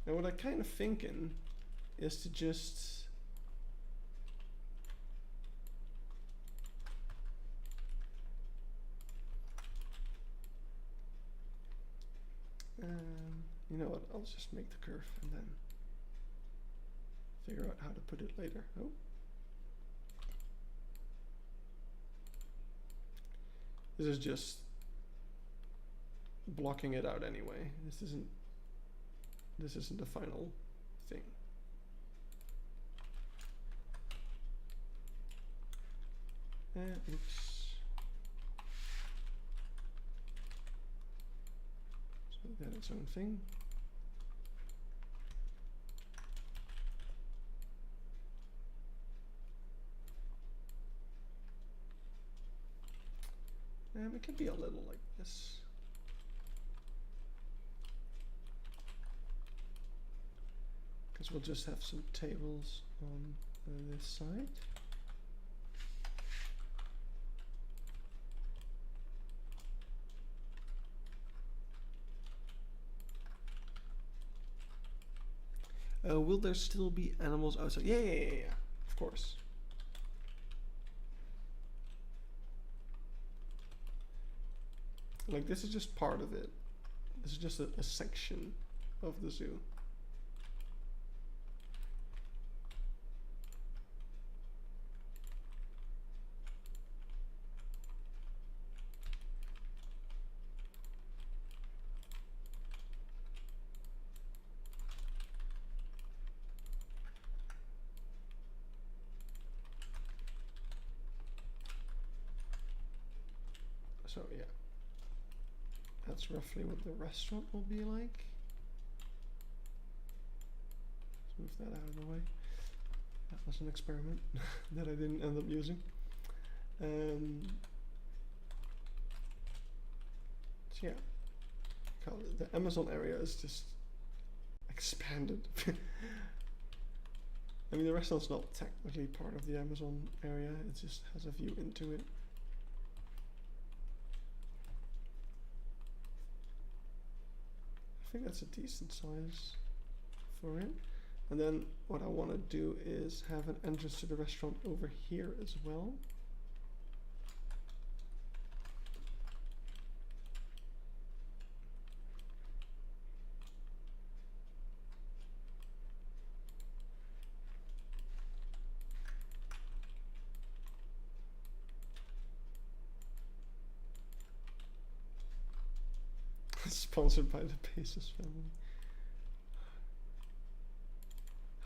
S1: Now what I'm kind of thinking is to just you know what, I'll just make the curve and then figure out how to put it later. Oh. This is just blocking it out anyway. This isn't the final thing. Oops. So that's its own thing. It can be a little like this. Because we'll just have some tables on this side. Will there still be animals outside? Yeah, of course. Like, this is just part of it. This is just a section of the zoo. So yeah, that's roughly what the restaurant will be like. Let's move that out of the way. That was an experiment that I didn't end up using. So yeah, the Amazon area is just expanded. I mean, the restaurant's not technically part of the Amazon area, it just has a view into it. I think that's a decent size for it. And then what I want to do is have an entrance to the restaurant over here as well. Sponsored by the Bezos family.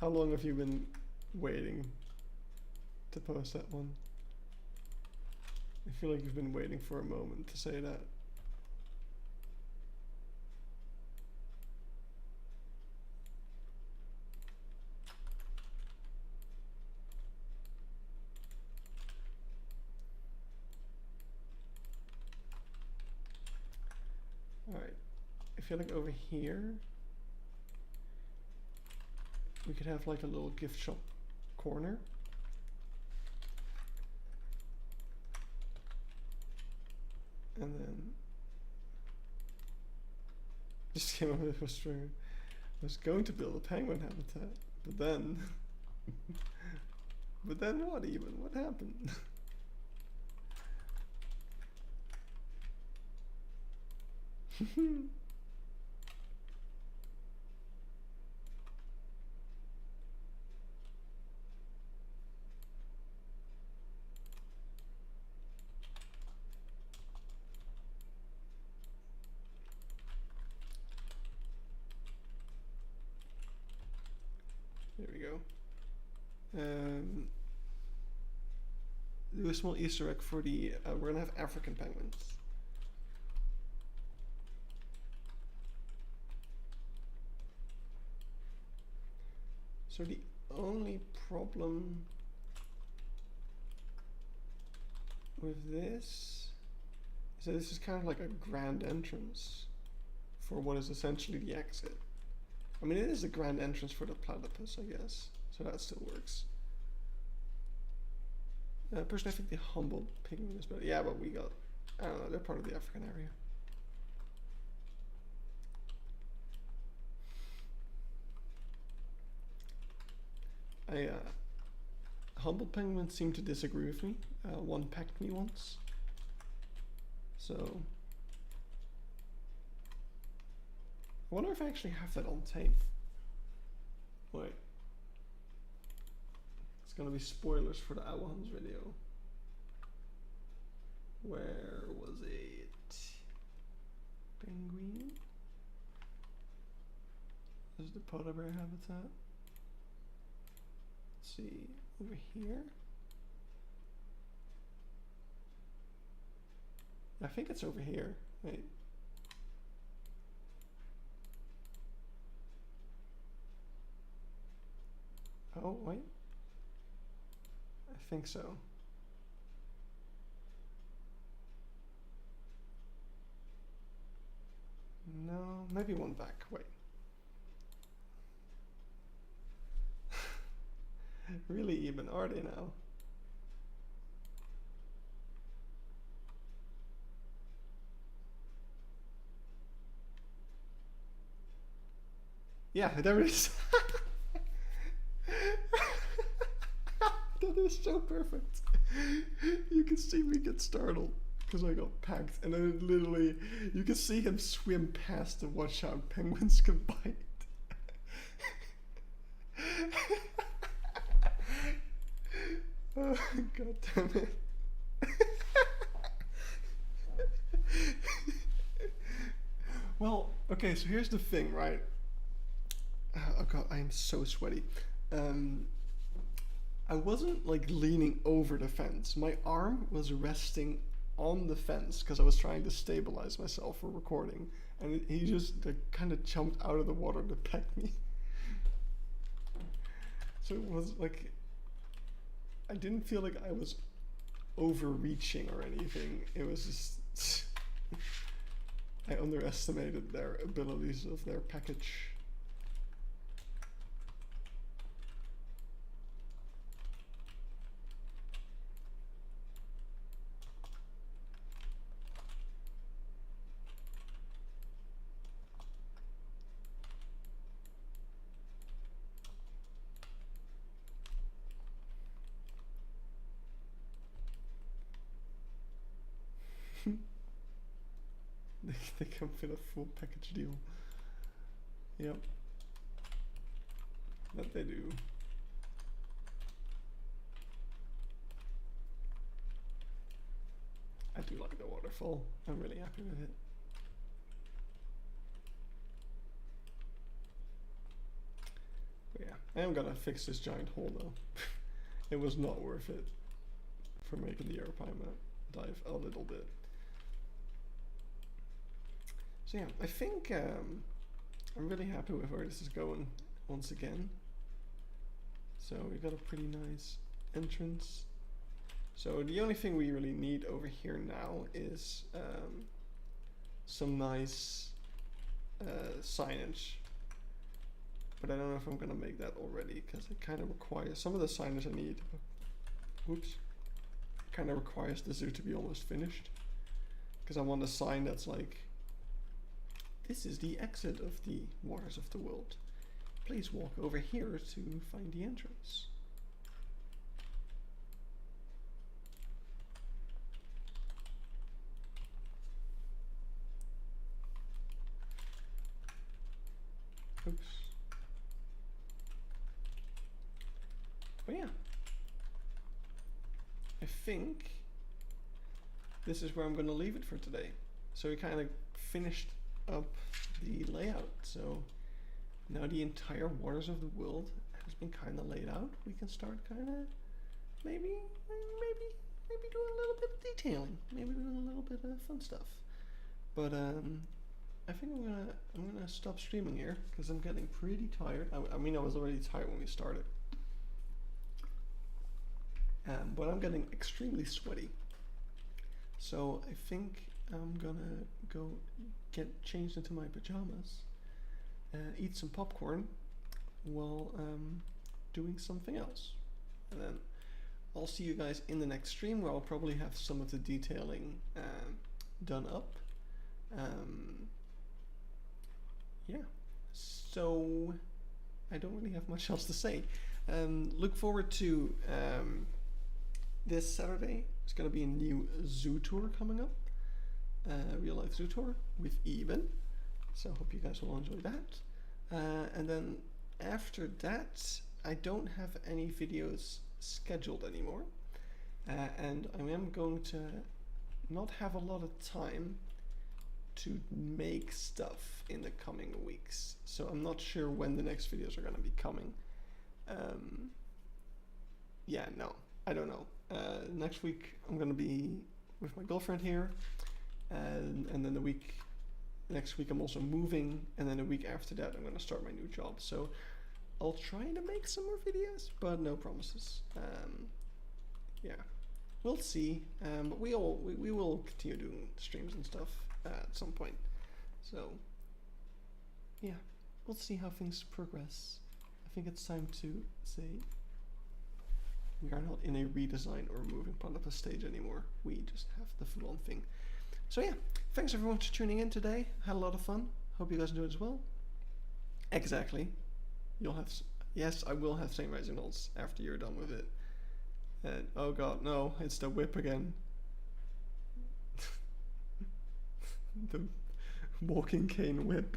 S1: How long have you been waiting to post that one? I feel like you've been waiting for a moment to say that. Alright, I feel like over here we could have like a little gift shop corner. And then just came up with a string. I was going to build a penguin habitat, but then but then what even? What happened? There we go. Do a small Easter egg for the, we're gonna have African penguins. So the only problem with this is that this is kind of like a grand entrance for what is essentially the exit. I mean, it is a grand entrance for the platypus, I guess, so that still works. Personally, I think the humboldt penguin is better. Yeah, but we got, I don't know, they're part of the African area. Humboldt penguins seem to disagree with me. One pecked me once. So, I wonder if I actually have that on tape. Wait. It's gonna be spoilers for the Awans video. Where was it? Penguin? This is the polar bear habitat. Let's see, over here? I think it's over here. Wait. Oh, wait. I think so. No, maybe one back. Wait. Really even are they now? Yeah, there it is. That is so perfect. You can see me get startled because I got packed, and then it literally, you can see him swim past the watch out penguins can bite. Oh, God damn it. Well, okay, so here's the thing, right? Oh God, I am so sweaty. I wasn't like leaning over the fence. My arm was resting on the fence because I was trying to stabilize myself for recording, and he just like, kind of jumped out of the water to peck me. So it was like, I didn't feel like I was overreaching or anything. It was just, I underestimated their abilities of their package. They come with a full package deal. Yep. That they do. I do like the waterfall. I'm really happy with it. I am gonna fix this giant hole though. It was not worth it for making the Arapaima dive a little bit. So yeah, I think I'm really happy with where this is going once again. So we got a pretty nice entrance. So the only thing we really need over here now is some nice signage. But I don't know if I'm gonna make that already, because it kind of requires some of the signage I need. Whoops. Kind of requires the zoo to be almost finished, because I want a sign that's like, this is the exit of the waters of the world. Please walk over here to find the entrance. Oops. But yeah, I think this is where I'm going to leave it for today. So we kind of finished up the layout. So now the entire waters of the world has been kind of laid out. We can start kind of maybe doing a little bit of detailing, maybe doing a little bit of fun stuff. But I think I'm gonna stop streaming here because I'm getting pretty tired. I mean, I was already tired when we started, but I'm getting extremely sweaty. So I think I'm gonna go get changed into my pajamas and eat some popcorn while doing something else. And then I'll see you guys in the next stream, where I'll probably have some of the detailing done up. Yeah, so I don't really have much else to say. Look forward to this Saturday. There's going to be a new zoo tour coming up, real life zoo tour with Eben. So I hope you guys will enjoy that. And then after that, I don't have any videos scheduled anymore. And I am going to not have a lot of time to make stuff in the coming weeks. So I'm not sure when the next videos are going to be coming. Yeah, no, I don't know. Next week I'm going to be with my girlfriend here. And then next week I'm also moving, and then a week after that I'm going to start my new job. So I'll try to make some more videos, but no promises. Yeah, we'll see. But we will continue doing streams and stuff at some point. So yeah, we'll see how things progress. I think it's time to say we are not in a redesign or moving part of the stage anymore. We just have the full-on thing. So yeah, thanks everyone for tuning in today. Had a lot of fun. Hope you guys enjoyed as well. Exactly. You'll have, yes, I will have St. Reginald's after you're done with it. And oh god, no, it's the whip again. The walking cane whip.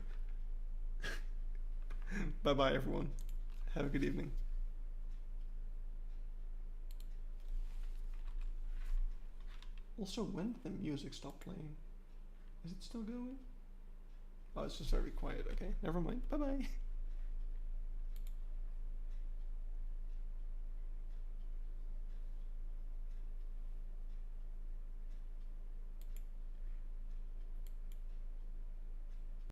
S1: Bye bye everyone. Have a good evening. Also, when did the music stop playing? Is it still going? Oh, it's just very quiet. Okay, never mind. Bye bye.